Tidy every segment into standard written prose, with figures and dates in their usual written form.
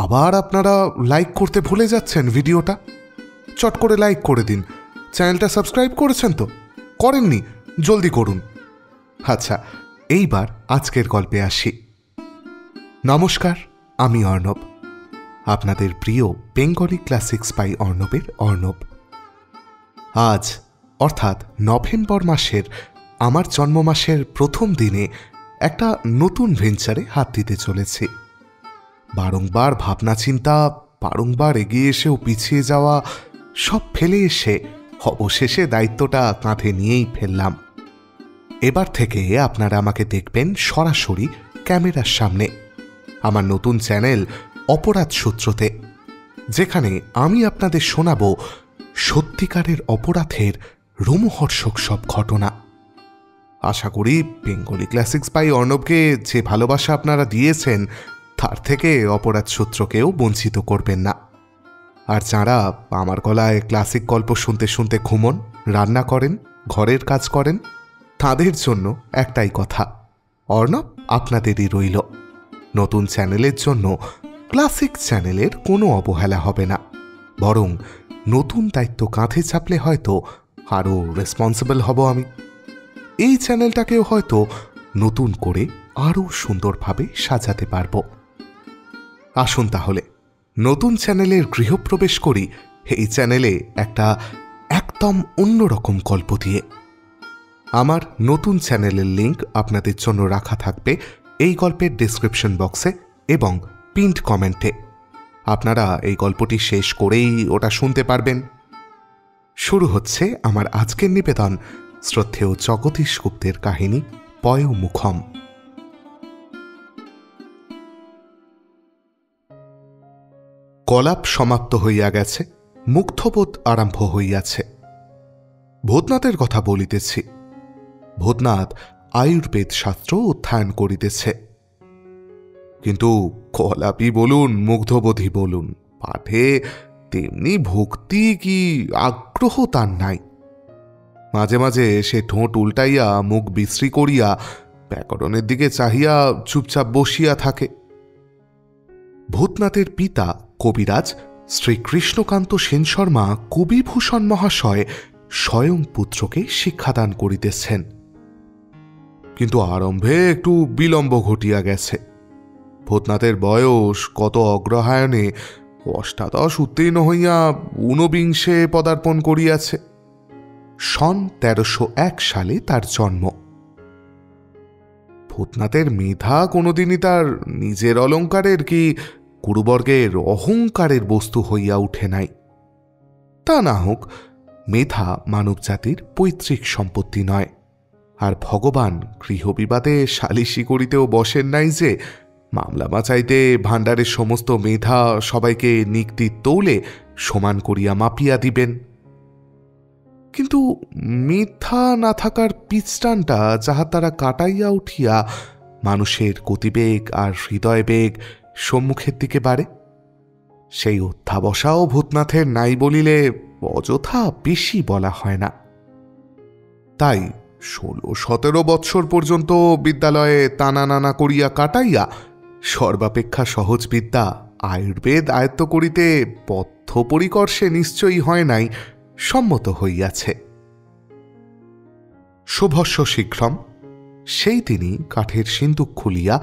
আবার আপনারা লাইক করতে ভুলে যাচ্ছেন ভিডিওটা। চট করে লাইক করে দিন। চ্যানেলটা সাবস্ক্রাইব করেছেন তো? করেননি? জলদি করুন। আচ্ছা, এইবার আজকের গল্পে আসি। নমস্কার, আমি অর্ণব, আপনাদের প্রিয় বেঙ্গলি ক্লাসিক্স বাই অর্ণবের অর্ণব। আজ অর্থাৎ নভেম্বর মাসের আমার জন্ম মাসের প্রথম দিনে একটা নতুন ভেঞ্চারে হাত দিতে চলেছি। বারংবার ভাবনা চিন্তা, বারংবার এগিয়ে এসেও পিছিয়ে যাওয়া সব ফেলে এসে অবশেষে দায়িত্বটা কাঁধে নিয়েই ফেললাম। এবার থেকে আপনারা আমাকে দেখবেন সরাসরি ক্যামেরার সামনে আমার নতুন চ্যানেল অপরাধ সূত্রতে, যেখানে আমি আপনাদের শোনাব সত্যিকারের অপরাধের রোমহর্ষক সব ঘটনা। আশা করি বেঙ্গলি ক্লাসিক্স বাই অর্ণবকে যে ভালোবাসা আপনারা দিয়েছেন তার থেকে অপরাধ সূত্রকেও বঞ্চিত করবেন না। আর যাঁরা আমার গলায় ক্লাসিক গল্প শুনতে শুনতে ঘুমন, রান্না করেন, ঘরের কাজ করেন, তাদের জন্য একটাই কথা, অর্ণব আপনাদেরই রইল। নতুন চ্যানেলের জন্য ক্লাসিক চ্যানেলের কোনো অবহেলা হবে না, বরং নতুন দায়িত্ব কাঁধে চাপলে হয়তো আরও রেসপন্সিবল হব আমি। এই চ্যানেলটাকেও হয়তো নতুন করে আরও সুন্দরভাবে সাজাতে পারব। আসুন তাহলে নতুন চ্যানেলের গৃহপ্রবেশ করি এই চ্যানেলে একটা একদম অন্যরকম গল্প দিয়ে। আমার নতুন চ্যানেলের লিঙ্ক আপনাদের জন্য রাখা থাকবে এই গল্পের ডেসক্রিপশন বক্সে এবং পিন্ড কমেন্টে। আপনারা এই গল্পটি শেষ করেই ওটা শুনতে পারবেন। শুরু হচ্ছে আমার আজকের নিবেদন শ্রদ্ধেয় জগদীশ গুপ্তের কাহিনী পয়োমুখম। কলাপ সমাপ্ত হইয়া গেছে, মুগ্ধবোধ আরম্ভ হইয়াছে। ভূতনাথের কথা বলিতেছি। ভূতনাথ আয়ুর্বেদ শাস্ত্র অধ্যয়ন করিতেছে, কিন্তু কলাপই বলুন, মুগ্ধবোধই বলুন, পাঠে তেমনি ভক্তি কি আগ্রহ তার নাই। মাঝে মাঝে সে ঠোঁট উল্টাইয়া মুখ বিশ্রী করিয়া ব্যাকরণের দিকে চাহিয়া চুপচাপ বসিয়া থাকে। ভূতনাথের পিতা কবিরাজ শ্রী কৃষ্ণকান্ত সেন শর্মা কবিভূষণ মহাশয় স্বয়ং পুত্রকে শিক্ষাদান করিতেছেন, কিন্তু আরম্ভে একটু বিলম্ব ঘটিয়া গেছে। ভূতনাথের বয়স কত অগ্রহায়ণে অষ্টাদশ উত্তীর্ণ হইয়া ঊনবিংশে পদার্পণ করিয়াছে। সন ১৩০১ সালে তার জন্ম। ভূতনাথের মেধা কোনোদিনই তার নিজের অলঙ্কারের কি গুরুবর্গের অহংকারের বস্তু হইয়া উঠে নাই। তা না হোক, মেধা মানবজাতির পৈতৃক সম্পত্তি নয়, আর ভগবান গৃহবিবাদে সালিশি করিতেও বসেন নাই যে মামলা বাঁচাইতে ভাণ্ডারের সমস্ত মেধা সবাইকে নিক্তির তৌলে সমান করিয়া মাপিয়া দিবেন। কিন্তু মিথ্যা না থাকার পিচটানটা যাহার দ্বারা কাটাইয়া উঠিয়া মানুষের গতিবেগ আর হৃদয়বেগ সম্মুখের দিকে বাড়ে, সেই অধ্যাবসাও ভূতনাথের নাই বলিলে অযথা বেশি বলা হয় না। তাই ১৬-১৭ বৎসর পর্যন্ত বিদ্যালয়ে টানা নানা করিয়া কাটাইয়া সর্বাপেক্ষা সহজ বিদ্যা আয়ুর্বেদ আয়ত্ত করিতে বদ্ধপরিকর সে নিশ্চয়ই হয় নাই সম্মত হইয়াছে। শুভস্য শীঘ্রম সেই দিনই কাঠের সিন্দুক খুলিয়া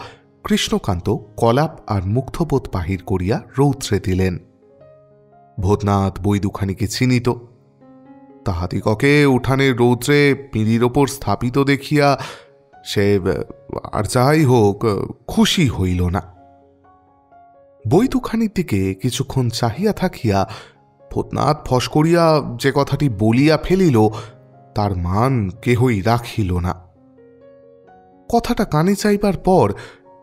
কৃষ্ণকান্ত কলাপ আর মুগ্ধবোধ বাহির করিয়া রৌদ্রে দিলেন। ভূতনাথ বই দুখানিকে চিনিত। তাহাদিগকে উঠানের রৌদ্রে পিঁড়ির ওপর স্থাপিত দেখিয়া সে আর যাই হোক খুশি হইল না। বই দুখানির দিকে কিছুক্ষণ চাহিয়া থাকিয়া ভূতনাথ ফস করিয়া যে কথাটি বলিয়া ফেলিল তার মান কেহই রাখিল না। কথাটা কানে চাইবার পর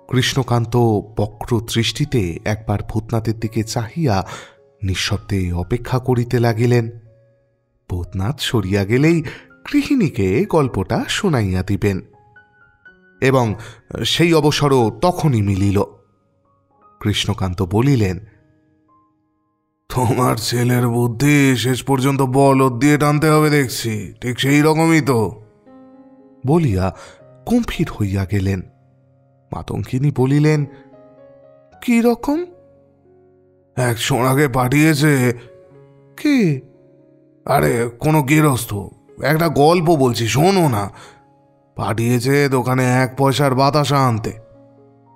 কৃষ্ণকান্ত বক্র দৃষ্টিতে একবার ভূতনাথের দিকে চাহিয়া নিঃশব্দে অপেক্ষা করিতে লাগিলেন। ভূতনাথ সরিয়া গেলেই গৃহিণীকে গল্পটা শুনাইয়া দিবেন, এবং সেই অবসরও তখনই মিলিল। কৃষ্ণকান্ত বলিলেন, তোমার ছেলের বুদ্ধি শেষ পর্যন্ত বলদ দিয়ে টানতে হবে দেখছি, ঠিক সেই রকমই তো বলিয়া গম্ভীর হইয়া গেলেন। মাতঙ্গিনী বলিলেন, কি রকম? এক সোনাকে পাঠিয়েছে। কে? আরে কোনো গৃহস্থ, একটা গল্প বলছি শোনো না। পাঠিয়েছে দোকানে 1 পয়সার বাতাসা আনতে।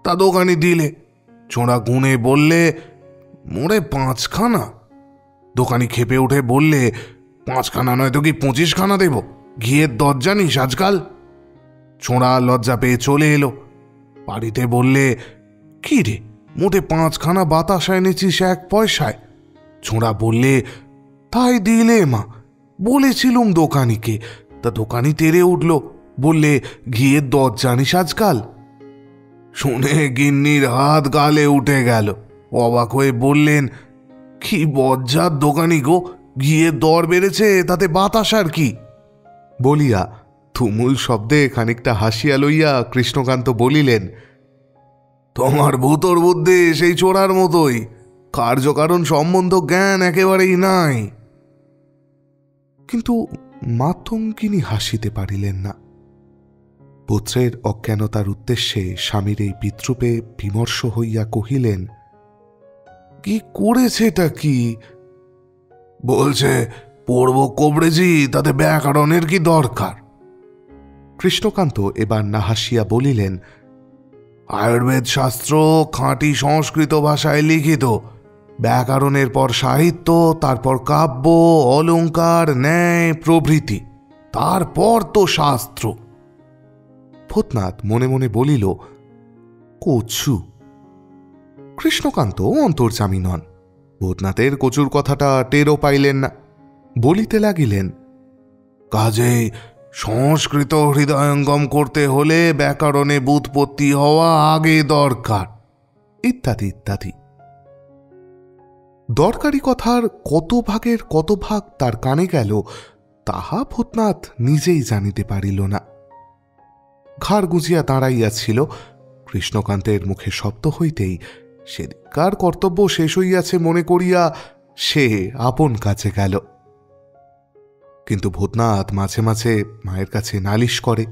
তা দোকানি দিলে, ছোঁড়া গুনে বললে মোড়ে 5খানা। দোকানি খেপে উঠে বললে, 5খানা নয় তো কি 25খানা দেব? ঘিয়ের দর জানিস আজকাল? ছোঁড়া লজ্জা পেয়ে চলে এলো। বাড়িতে বললে, কি রে, মোটে 5খানা বাতাসা এনেছিস 1 পয়সায়? ছোঁড়া বললে, তাই দিলে মা, বলেছিলুম দোকানিকে। তা দোকানি তেড়ে উঠল, বললে, ঘিয়ের দর জানিস আজকাল? শুনে গিন্নির হাত গালে উঠে গেল। অবাক হয়ে বললেন, কি বজ্জাত দোকানি গো, ঘিয়ের দর বেড়েছে, তাতে বাতাসার কি? বলিয়া তুমুল শব্দে খানিকটা হাসিয়া লইয়া কৃষ্ণকান্ত বলিলেন, তোমার ভূতর বুদ্ধি সেই চোরার মতোই, কার্যকারণ সম্বন্ধ জ্ঞান একেবারেই নাই। কিন্তু মাতঙ্গিনী হাসিতে পারিলেন না। পুত্রের অজ্ঞানতার উদ্দেশ্যে স্বামীর এই বিদ্রূপে বিমর্ষ হইয়া কহিলেন, কি করেছেটা কি? বলছে পড়ব কবরেজি, তাতে ব্যাকরণের কি দরকার? কৃষ্ণকান্ত এবার না হাসিয়া বলিলেন, আয়ুর্বেদ শাস্ত্র খাঁটি সংস্কৃত ভাষায় লিখিত, ব্যাকরণের পর সাহিত্য, তারপর কাব্য, অলঙ্কার, ন্যায় প্রভৃতি, তারপর তো শাস্ত্র। ভূতনাথ মনে মনে বলিল, কচু। কৃষ্ণকান্ত অন্তর্যামী নন, ভূতনাথের কচুর কথাটা টেরও পাইলেন না। বলিতে লাগিলেন, কাজেই সংস্কৃত হৃদয়ঙ্গম করতে হলে ব্যাকরণে ব্যুৎপত্তি হওয়া আগে দরকার, ইত্যাদি ইত্যাদি। দরকারি কথার কত ভাগের কত ভাগ তার কানে গেল তাহা ভূতনাথ নিজেই জানিতে পারিল না। ঘাড় গুজিয়া দাঁড়াইয়াছিল। কৃষ্ণকান্তের মুখে শব্দ হইতেই সেদিককার কর্তব্য শেষ হইয়াছে মনে করিয়া সে আপন কাছে গেল। কিন্তু ভূতনাথ মাঝে মাঝে মায়ের কাছে নালিশ করে,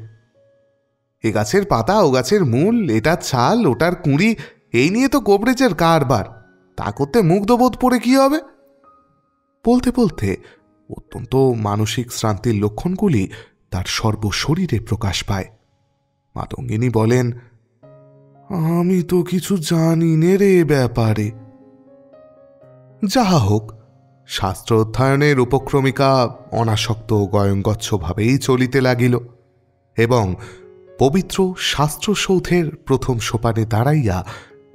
এ গাছের পাতা, ও গাছের মূল, এটার ছাল, ওটার কুঁড়ি, এই নিয়ে তো গোবরেজের কারবার, তা করতে মুগ্ধবোধ পড়ে কি হবে? বলতে বলতে অত্যন্ত মানসিক শ্রান্তির লক্ষণগুলি তার সর্বশরীরে প্রকাশ পায়। মাতঙ্গিনী বলেন, আমি তো কিছু জানি নে রে ব্যাপারে। যাহা হোক, শাস্ত্র অধ্যয়নের উপক্রমিকা অনাসক্ত গয়ঙ্গচ্ছভাবেই চলিতে লাগিল এবং পবিত্র শাস্ত্রসৌধের প্রথম সোপানে দাঁড়াইয়া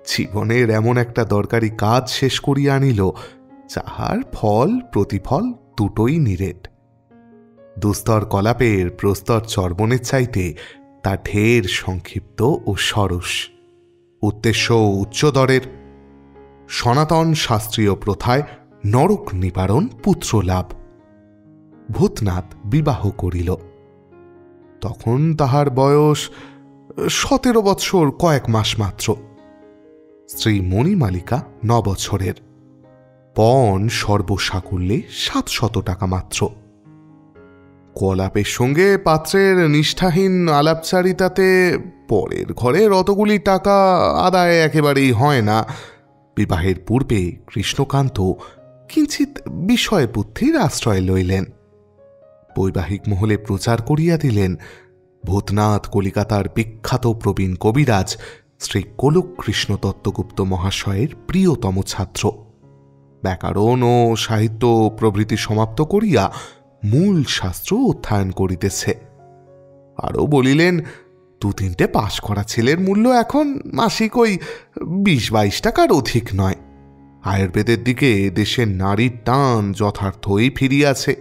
জীবনের এমন একটা দরকারি কাজ শেষ করিয়া আনিল যাহার ফল প্রতিফল দুটোই নিরেট। দুস্তর কলাপের প্রস্তর চর্বণের চাইতে তা ঢের সংক্ষিপ্ত ও সরস। উদ্দেশ্য উচ্চদরের, সনাতন শাস্ত্রীয় প্রথায় নরক নিবারণ পুত্রলাভ। ভূতনাথ বিবাহ করিল। তখন তাহার বয়স 17 বৎসর কয়েক মাস মাত্র। স্ত্রী মণিমালিকা 9 বছরের। পণ সর্বসাকুল্যে 700 টাকা মাত্র। কলাপের সঙ্গে পাত্রের নিষ্ঠাহীন আলাপচারিতাতে পরের ঘরের অতগুলি টাকা আদায় একেবারেই হয় না। বিবাহের পূর্বে কৃষ্ণকান্ত কিঞ্চিৎ বিষয় বুদ্ধির আশ্রয় লইলেন। বৈবাহিক মহলে প্রচার করিয়া দিলেন ভূতনাথ কলিকাতার বিখ্যাত প্রবীণ কবিরাজ শ্রী গোলক কৃষ্ণ দত্তগুপ্ত মহাশয়ের প্রিয়তম ছাত্র। ব্যাকরণ ও সাহিত্য প্রভৃতি সমাপ্ত করিয়া মূল শাস্ত্র অধ্যয়ন করিতেছে। আরও বলিলেন, 2-3টে পাশ করা ছেলের মূল্য এখন মাসিক ওই 20-22 টাকার অধিক নয়। আয়ুর্বেদের দিকে দেশের নারীর টান যথার্থই ফিরিয়াছে,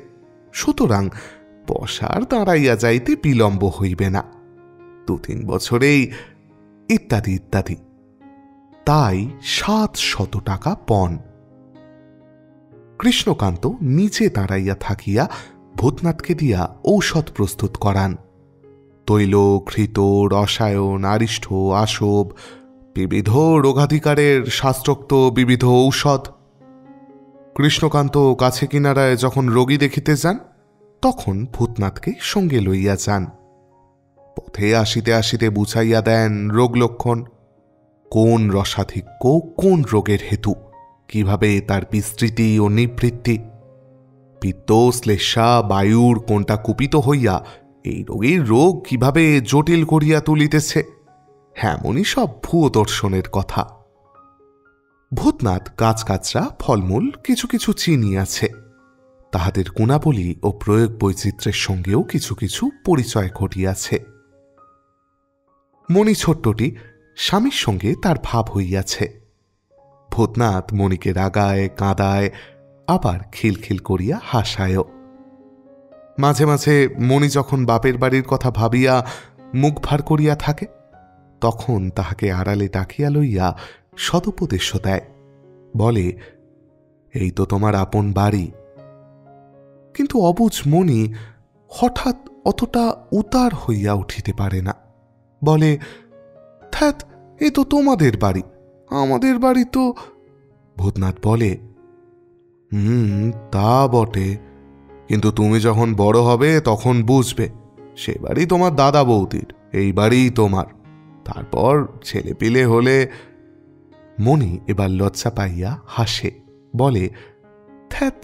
সুতরাং বসার দাঁড়াইয়া যাইতে বিলম্ব হইবে না, 2-3 বছরেই ইত্যাদি ইত্যাদি। তাই 700 টাকা পণ। কৃষ্ণকান্ত নিচে দাঁড়াইয়া থাকিয়া ভূতনাথকে দিয়া ঔষধ প্রস্তুত করান। তৈল, ঘৃত, রসায়ন, আরিষ্ঠ, আসব, বিবিধ রোগাধিকারের শাস্ত্রোক্ত বিবিধ ঔষধ। কৃষ্ণকান্ত কাছে কিনারায় যখন রোগী দেখিতে যান তখন ভূতনাথকে সঙ্গে লইয়া যান। পথে আসিতে আসিতে বুঝাইয়া দেন রোগ লক্ষণ, কোন রসাধিক্য কোন রোগের হেতু, কিভাবে তার বিস্তৃতি ও নিবৃত্তি, পিত্ত শ্লেষা বায়ুর কোনটা কুপিত হইয়া এই রোগীর রোগ কিভাবে জটিল করিয়া তুলিতেছে, এমনই সব ভুয়ো দর্শনের কথা। ভূতনাথ গাছগাছরা ফলমূল কিছু কিছু চিনিয়াছে, তাহাদের গুণাবলী ও প্রয়োগ বৈচিত্র্যের সঙ্গেও কিছু কিছু পরিচয় ঘটিয়াছে। মণি ছোট্টটি স্বামীর সঙ্গে তার ভাব হইয়াছে। ভূতনাথ মণিকে রাগায়, কাঁদায়, আবার খিলখিল করিয়া হাসায়ও। মাঝে মাঝে মণি যখন বাপের বাড়ির কথা ভাবিয়া মুখ ভার করিয়া থাকে, তখন তাহাকে আড়ালে ডাকিয়া লইয়া সদুপদেশও দেয়, বলে, এই তো তোমার আপন বাড়ি। কিন্তু অবুঝ মণি হঠাৎ অতটা উতার হইয়া উঠিতে পারে না, বলে, ধ্যাৎ, এ তো তোমাদের বাড়ি, আমাদের বাড়ি তো। ভূতনাথ বলে, তা বটে, কিন্তু তুমি যখন বড় হবে তখন বুঝবে, সে বাড়ি তোমার দাদা বৌদির, এই বাড়িই তোমার। তারপর ছেলেপিলে হলে। মণি এবার লজ্জা পাইয়া হাসে, বলে, ধ্যাৎ।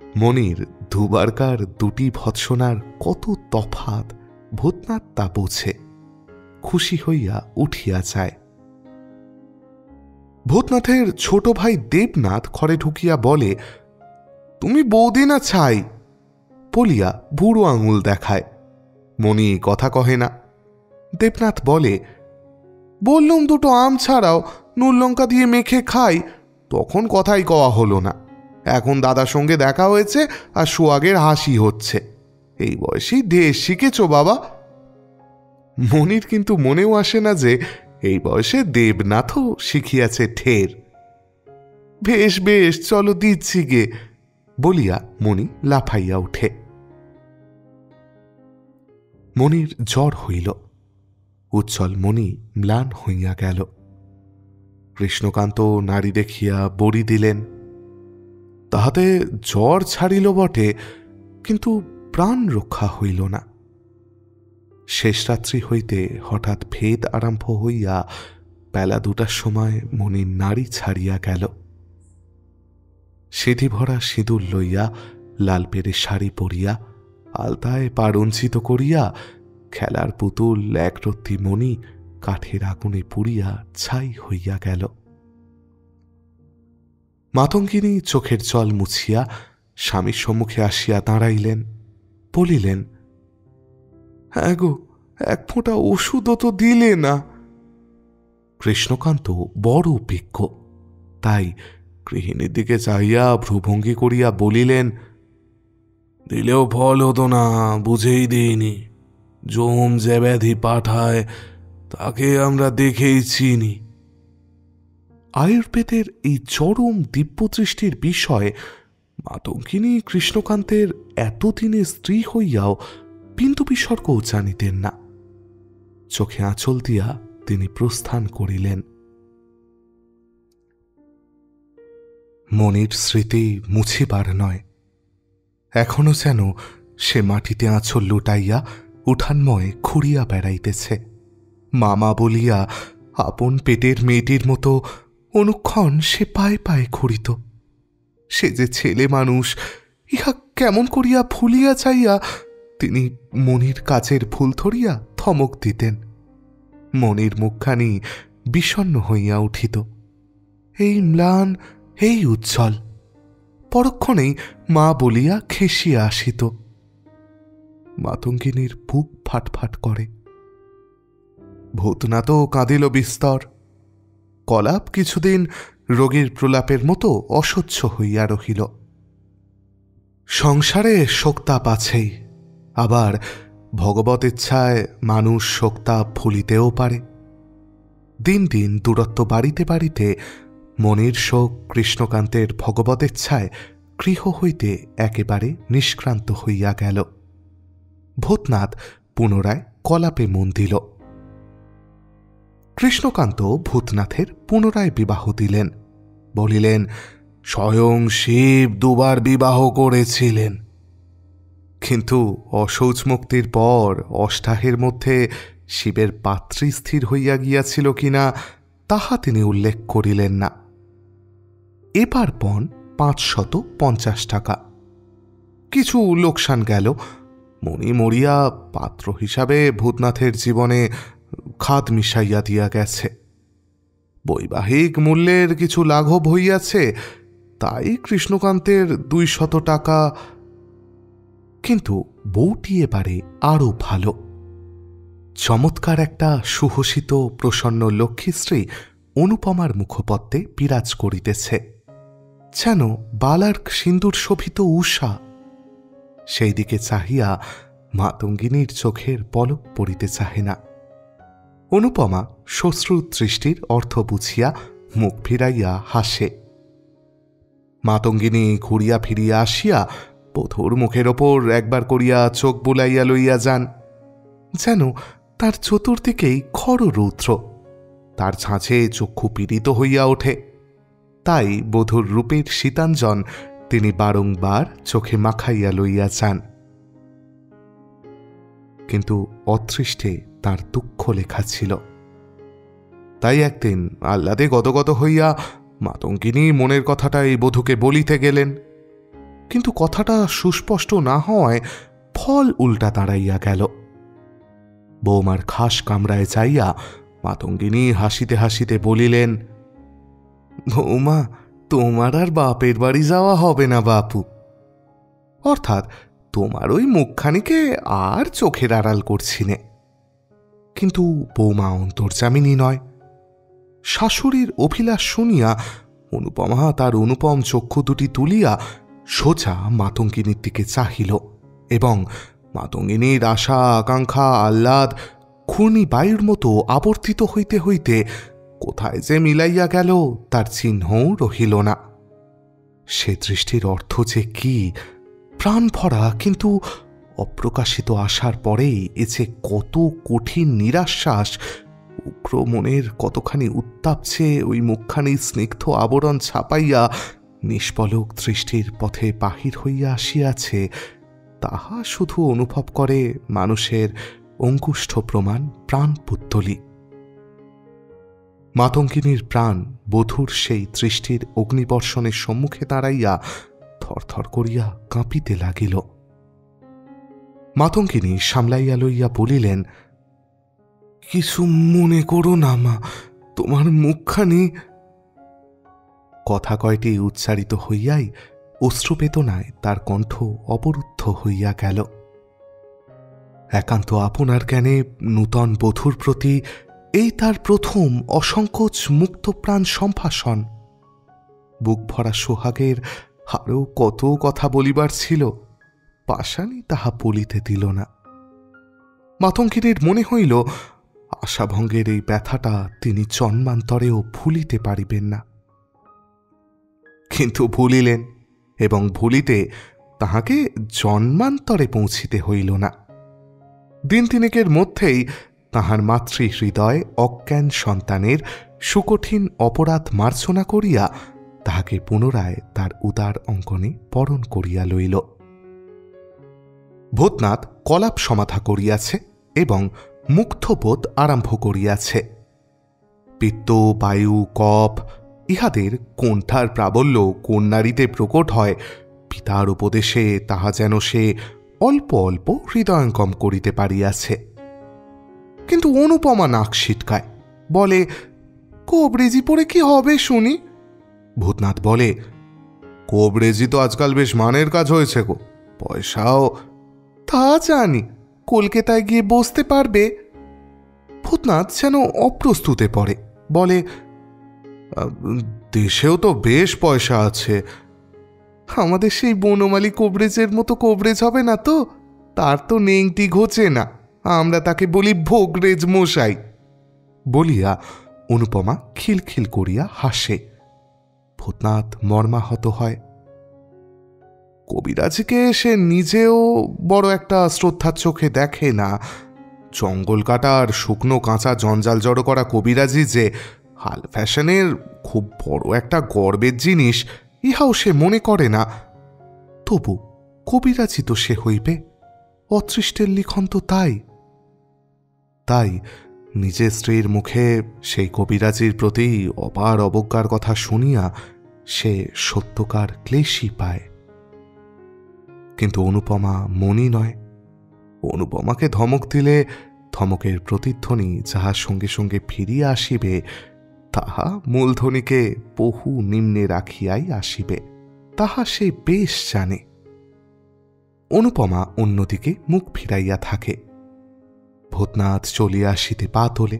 মণির দুবারকার দুটি ভৎসনার কত তফাৎ ভূতনাথ তা বোঝে, খুশি হইয়া উঠিয়া যায়। ভূতনাথের ছোট ভাই দেবনাথ ঘরে ঢুকিয়া বলে, তুমি বৌদি না ছাই, বলিয়া বুড়ো আঙুল দেখায়। মণি কথা কহে না। দেবনাথ বলে, বললুম দুটো আম ছাড়াও নুন লঙ্কা দিয়ে মেখে খাই, তখন কথাই কওয়া হলো না। এখন দাদার সঙ্গে দেখা হয়েছে আর সোহাগের হাসি হচ্ছে, এই বয়সেই দেশ শিখেছ বাবা। মনির কিন্তু মনেও আসে না যে এই বয়সে দেবনাথও শিখিয়াছে ঠের। বেশ বেশ, চলো দিচ্ছি গে, বলিয়া মণি লাফাইয়া উঠে। মনির জ্বর হইল। উজ্জ্বল মণি ম্লান হইয়া গেল। কৃষ্ণকান্ত নারী দেখিয়া বড়ি দিলেন। তাহাতে জ্বর ছাড়িল বটে, কিন্তু প্রাণ রক্ষা হইল না। শেষ রাত্রি হইতে হঠাৎ ভেদ আরম্ভ হইয়া বেলা 2টার সময় মণির নাড়ি ছাড়িয়া গেল। সিঁধি ভরা সিঁদুর লইয়া, লাল পেরে শাড়ি পরিয়া, আলতায় পা রঞ্জিত করিয়া খেলার পুতুল একরত্তি মণি কাঠের আগুনে পুড়িয়া ছাই হইয়া গেল। মাতঙ্গিনী চোখের জল মুছিয়া স্বামীর সম্মুখে আসিয়া দাঁড়াইলেন, বলিলেন, হ্যাঁ গো, এক ফোঁটা ওষুধও তো দিলে না। কৃষ্ণকান্ত বড় বিজ্ঞ, তাই গৃহিণীর দিকে চাইয়া ভ্রুভঙ্গি করিয়া বলিলেন, দিলেও ফল হতো না, বুঝেই দিইনি। জম যে ব্যাধি পাঠায় তাকে আমরা দেখেই চিনি। আয়ুর্বেদের এই চরম দিব্যদৃষ্টির বিষয় মাতঙ্গিনী কৃষ্ণকান্তের এতদিনে স্ত্রী হইয়াও বিন্দু বিসর্গও জানিতেন না। চোখে আঁচল দিয়া তিনি প্রস্থান করিলেন। মনির স্মৃতি মুছিবার নয়, এখনো যেন সে মাটিতে আঁচল লুটাইয়া উঠানময় ঘুরিয়া বেড়াইতেছে। মামা বলিয়া আপন পেটের মেয়েটির মতো অনুক্ষণ সে পায়ে পায়ে ঘুরিত। সে যে ছেলে মানুষ, ইহা কেমন করিয়া ভুলিয়া যাইয়া তিনি মনির কাজের ভুল ধরিয়া ধমক দিতেন। মনির মুখখানি বিষণ্ণ হইয়া উঠিত। এই ম্লান, এই উজ্জ্বল, পরক্ষণেই মা বলিয়া খেসিয়া আসিত। মাতঙ্গিনীর বুক ফাটফাট করে। ভূতনাথও কাঁদিল বিস্তর। কলাপ কিছুদিন রোগীর প্রলাপের মতো অসহ্য হইয়া রহিল। সংসারে শোকতাপ আছেই, আবার ভগবত ইচ্ছায় মানুষ শোকতাপ ভুলিতেও পারে। দিন দিন দূরত্ব বাড়িতে বাড়িতে মনির শোক কৃষ্ণকান্তের ভগবতেচ্ছায় গৃহ হইতে একেবারে নিষ্ক্রান্ত হইয়া গেল। ভূতনাথ পুনরায় কলাপে মন দিল। কৃষ্ণকান্ত ভূতনাথের পুনরায় বিবাহ দিলেন। বলিলেন, স্বয়ং শিব 2বার বিবাহ করেছিলেন, কিন্তু অশৌচ মুক্তির পর অষ্টাহের মধ্যে শিবের পাত্রী স্থির হইয়া গিয়াছিল কিনা তাহা তিনি উল্লেখ করিলেন না। এবার পণ 550 টাকা। কিছু লোকসান গেল, মণি মরিয়া পাত্র হিসাবে ভূতনাথের জীবনে খাদ মিশাইয়া দিয়া গেছে। বৈবাহিক মূল্যের কিছু লাঘব হইয়াছে, তাই কৃষ্ণকান্তের 200 টাকা। কিন্তু বউটি এবারে আরো ভালো। চমৎকার একটা সুহসিত প্রসন্ন লক্ষ্মীশ্রী অনুপমার মুখপত্রে বিরাজ করিতেছে, যেন বালার্ক সিন্দুর শোভিত উষা। সেই দিকে চাহিয়া মাতঙ্গিনীর চোখের পলক পড়িতে চাহে না। অনুপমা শ্বশ্রুর দৃষ্টির অর্থ বুঝিয়া মুখ ফিরাইয়া হাসে। মাতঙ্গিনী ঘুরিয়া ফিরিয়া আসিয়া বধূর মুখের ওপর একবার করিয়া চোখ বুলাইয়া লইয়া যান, যেন তার চতুর্দিকেই খররৌদ্র, তার ঝাঁঝে চক্ষু পীড়িত হইয়া ওঠে। তাই বধূর রূপের শীতাঞ্জন তিনি বারংবার চোখে মাখাইয়া লইয়া যান। কিন্তু অদৃষ্টে তার দুঃখ লেখা ছিল। তাই একদিন আহ্লাদে গদগদ হইয়া মাতঙ্গিনী মনের কথাটা এই বধূকে বলিতে গেলেন। কিন্তু কথাটা সুস্পষ্ট না হওয়ায় ফল উল্টা দাঁড়াইয়া গেল। বৌমার খাস কামরায় যাইয়া মাতঙ্গিনী হাসিতে হাসিতে বলিলেন, বৌমা, তোমার আর বাপের বাড়ি যাওয়া হবে না বাপু। অর্থাৎ তোমার ওই মুখখানিকে আর চোখের আড়াল করছি নে। কিন্তু বৌমা অন্তর্যামিনী নয়। শাশুড়ির অভিলাষ শুনিয়া অনুপমা তার অনুপম চক্ষু দুটি তুলিয়া সোজা মাতঙ্গিনীর দিকে চাহিল, এবং মাতঙ্গিনীর আশা আকাঙ্ক্ষা আহ্লাদ ঘূর্ণি বায়ুর মতো আবর্তিত হইতে হইতে কোথায় যে মিলাইয়া গেল তার চিহ্নও রহিল না। সে দৃষ্টির অর্থ যে কি, প্রাণ ভরা কিন্তু অপ্রকাশিত আশার পরেই এ যে কত কঠিন নিরাশ্বাস, উগ্র মনের কতখানি উত্তাপ চেয়ে ওই মুখখানি স্নিগ্ধ আবরণ ছাপাইয়া নিষ্পলক দৃষ্টির পথে বাহির হইয়া আসিয়াছে, তাহা শুধু অনুভব করে মানুষের অঙ্গুষ্ঠ প্রমাণ প্রাণ পুত্তলি। মাতঙ্গিনীর প্রাণ বধূর সেই দৃষ্টির অগ্নিবর্ষণের সম্মুখে দাঁড়াইয়া থরথর করিয়া কাঁপিতে লাগিল। মাতঙ্গিনী সামলাইয়া লইয়া বলিলেন, কিছু মনে করো না মা, তোমার মুখখানি। কথা কয়টি উচ্চারিত হইয়াই অশ্রুবেদনায় তার কণ্ঠ অবরুদ্ধ হইয়া গেল। একান্ত আপনার জ্ঞানে নূতন বধূর প্রতি এই তার প্রথম অসংকোচ মুক্তপ্রাণ সম্ভাষণ। বুক ভরা সোহাগের আরও কত কথা বলিবার ছিল, পাষাণী তাহা বলিতে দিল না। মাতঙ্গিনীর মনে হইল আশাভঙ্গের এই ব্যথাটা তিনি জন্মান্তরেও ভুলিতে পারিবেন না। কিন্তু ভুলিলেন, এবং ভুলিতে তাহাকে জন্মান্তরে পৌঁছিতে হইল না। দিন তিনেকের মধ্যেই তাহার মাতৃহৃদয় অজ্ঞান সন্তানের সুকঠিন অপরাধ মার্জনা করিয়া তাহাকে পুনরায় তার উদার অঙ্কনে বরণ করিয়া লইল। ভূতনাথ কলাপ সমাধা করিয়াছে এবং মুগ্ধবোধ আরম্ভ করিয়াছে। পিত্ত, বায়ু, কফ ইহাদের কোনঠার প্রাবল্য কোন নারীতে প্রকট হয়, পিতার উপদেশে তাহা যেন সে অল্প অল্প হৃদয়ঙ্গম করিতে পারিয়াছে। কিন্তু অনুপমা নাক সিটকায়, বলে, কোবরেজি পড়ে কি হবে শুনি? ভূতনাথ বলে, কোবরেজি তো আজকাল বেশ মানের কাজ হয়েছে গো, পয়সাও। তা জানি, কলকাতায় গিয়ে বসতে পারবে। ভূতনাথ যেন অপ্রস্তুতে পড়ে, বলে, দেশেও তো বেশ পয়সা আছে। আমাদের সেই বনমালী কোবরেজের মতো কোবরেজ হবে না তো? তার তো নেংটি ঘোচে না, আমরা তাকে বলি ভোগরেজ মশাই। বলিয়া অনুপমা খিলখিল করিয়া হাসে। ভূতনাথ মর্মাহত হয়। কবিরাজকে সে নিজেও বড় একটা শ্রদ্ধার চোখে দেখে না। জঙ্গল কাটার শুকনো কাঁচা জঞ্জাল জড়ো করা কবিরাজি যে হাল ফ্যাশনের খুব বড় একটা গর্বের জিনিস, ইহাও সে মনে করে না। তবু কবিরাজি তো সে হইবে, অদৃষ্টের লিখন তো তাই। তাই নিজের স্ত্রীর মুখে সেই কবিরাজির প্রতি অপার অবজ্ঞার কথা শুনিয়া সে সত্যকার ক্লেশই পায়। কিন্তু অনুপমা মনি নয়। অনুপমাকে ধমক দিলে ধমকের প্রতিধ্বনি যাহার সঙ্গে সঙ্গে ফিরিয়া আসিবে, তাহা মূলধ্বনিকে বহু নিম্নে রাখিয়াই আসিবে, তাহা সে বেশ জানে। অনুপমা অন্যদিকে মুখ ফিরাইয়া থাকে। ভূতনাথ চলিয়া আসিতে পা তোলে।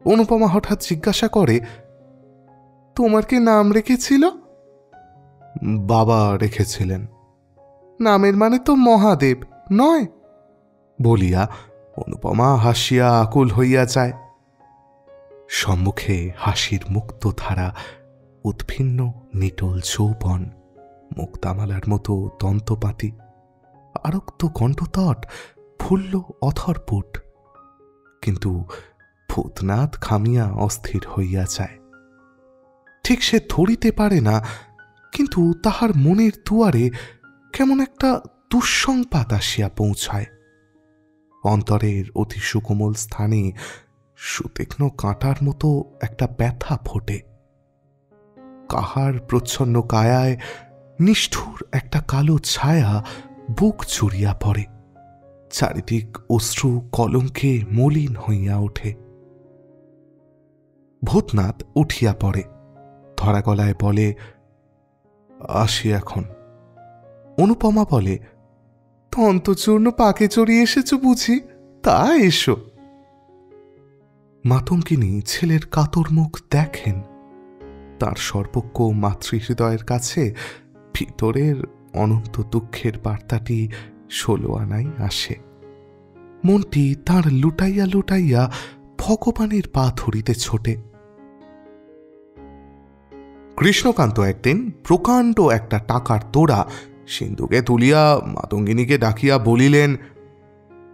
অনুপমা হঠাৎ জিজ্ঞাসা করে, তোমার কি নাম রেখেছিল? বাবা রেখেছিলেন। নামের মানে তো মহাদেব নয়? বলিয়া অনুপমা হাসিয়া আকুল হইয়া যায়। সম্মুখে হাসির মুক্ত ধারা, উদ্ভিন্ন নিটোল যৌবন, মুক্তামালার মতো দন্তপাতি, আরক্ত কণ্ঠতট, ফুল্ল অথরপুট। কিন্তু ভূতনাথ খামিয়া অস্থির হইয়া যায়। ঠিক সে ধরিতে পারে না, কিন্তু তাহার মনের দুয়ারে কেমন একটা দুঃসংবাদ আসিয়া পৌঁছায়। অন্তরের অতি সুকোমল স্থানে সুতীক্ষ্ণ কাঁটার মতো একটা ব্যথা ফোটে। কাহার প্রচ্ছন্ন কায়ায় নিষ্ঠুর একটা কালো ছায়া বুক চুরিয়া পড়ে। চারিদিক অশ্রু কলঙ্কে মলিন হইয়া ওঠে। ভূতনাথ উঠিয়া পড়ে, ধরা গলায় বলে, আসি এখন। অনুপমা বলে, তন্তচূর্ণ পাকে চড়িয়ে এসেছ বুঝি? তা এসো। মাতঙ্গিনী ছেলের কাতর মুখ দেখেন। তার সর্বজ্ঞ মাতৃহৃদয়ের কাছে ভিতরের অনন্ত দুঃখের বার্তাটি 16 আনাই আসে। মনটি তাঁর লুটাইয়া লুটাইয়া ভগবানের পা ধরিতে ছোটে। কৃষ্ণকান্ত একদিন প্রকাণ্ড একটা টাকার তোড়া সিন্ধুকে তুলিয়া মাতঙ্গিনীকে ডাকিয়া বলিলেন,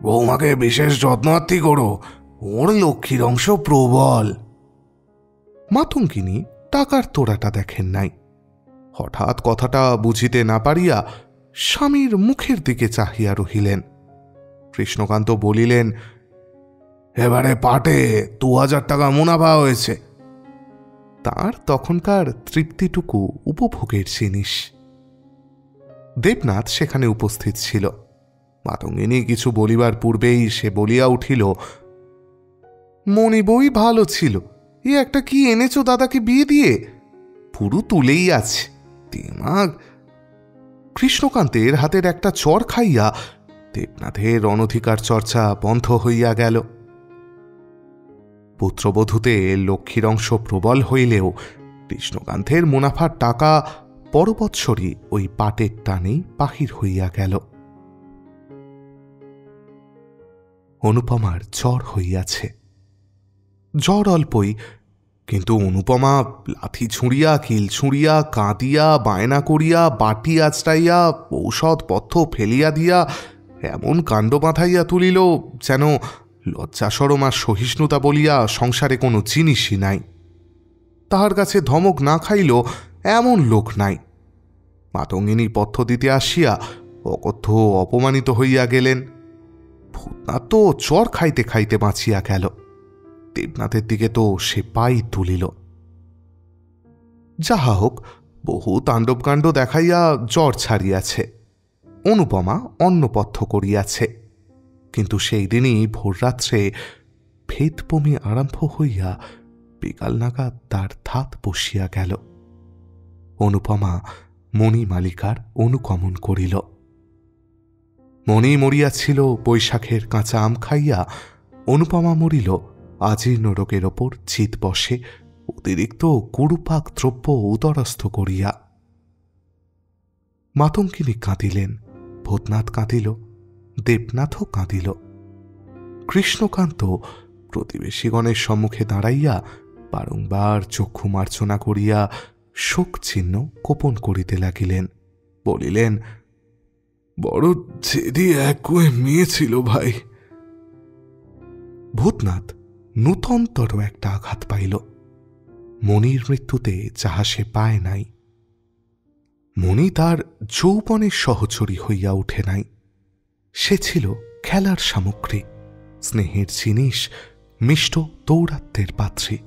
বৌমাকে বিশেষ যত্নার্থী করো, ওর লক্ষ্মীর অংশ প্রবল। মাতঙ্গিনী টাকার তোড়াটা দেখেন নাই। হঠাৎ কথাটা বুঝিতে না পারিয়া স্বামীর মুখের দিকে চাহিয়া রহিলেন। কৃষ্ণকান্ত বলিলেন, এবারে পাটে 2000 টাকা মুনাফা হয়েছে। তার তখনকার তৃপ্তিটুকু উপভোগের জিনিস। দেবনাথ সেখানে উপস্থিত ছিল। মাতঙ্গিনী কিছু বলিবার পূর্বেই সে বলিয়া উঠিল, মনি বই ভালো ছিল। এ একটা কি এনেছো দাদাকে বিয়ে দিয়ে? পুরো তুলেই আছে দিমাগ। কৃষ্ণকান্তের হাতের একটা চর খাইয়া দেবনাথের অনধিকার চর্চা বন্ধ হইয়া গেল। পুত্রবধূতে লক্ষ্মীর অংশ প্রবল হইলেও কৃষ্ণকান্তের মুনাফার টাকা পরবৎসরই ওই পাটের টানেই বাহির হইয়া গেল। অনুপমার জ্বর হইয়াছে। জ্বর অল্পই, কিন্তু অনুপমা লাথি ছুঁড়িয়া, কিল ছুঁড়িয়া, কাঁদিয়া, বায়না করিয়া, বাটি আঁচড়াইয়া, ঔষধপথ্য ফেলিয়া দিয়া এমন কাণ্ড বাঁধাইয়া তুলিল যেন লজ্জা শরম আর সহিষ্ণুতা বলিয়া সংসারে কোনো জিনিসই নাই। তাহার কাছে ধমক না খাইল এমন লোক নাই। মাতঙ্গিনী পথ্য দিতে আসিয়া অকথ্য অপমানিত হইয়া গেলেন। ভূতনাথ তো চর খাইতে খাইতে বাঁচিয়া গেল। দেবনাথের দিকে তো সে পাই তুলিল। যাহা হোক, বহু তাণ্ডবকাণ্ড দেখাইয়া জ্বর ছাড়িয়াছে। অনুপমা অন্নপথ্য করিয়াছে। কিন্তু সেই দিনই ভোররাত্রে ভেদবমি আরম্ভ হইয়া বিকাল নাগাদ তার ধাত বসিয়া গেল। অনুপমা মণিমালিকার অনুগমন করিল। মণি মরিয়াছিল বৈশাখের কাঁচা আম খাইয়া, অনুপমা মরিল আজীর্ণ রোগের ওপর চিত বসে অতিরিক্ত গুরুপাক দ্রব্য উদরস্থ করিয়া। মাতঙ্গিনী কাঁদিলেন, ভূতনাথ কাঁদিল, দেবনাথও কাঁদিল। কৃষ্ণকান্ত প্রতিবেশীগণের সম্মুখে দাঁড়াইয়া বারংবার চক্ষু মার্জনা করিয়া শোক চিহ্ন গোপন করিতে লাগিলেন। বলিলেন, বড় জেদি একই মেয়ে ছিল ভাই। ভূতনাথ নূতনতর একটা আঘাত পাইল। মণির মৃত্যুতে যাহা সে পায় নাই। মণি তার যৌবনের সহচরী হইয়া উঠে নাই। সে ছিল খেলার সামগ্রী, স্নেহের জিনিস, মিষ্ট দৌরাত্মের পাত্রী।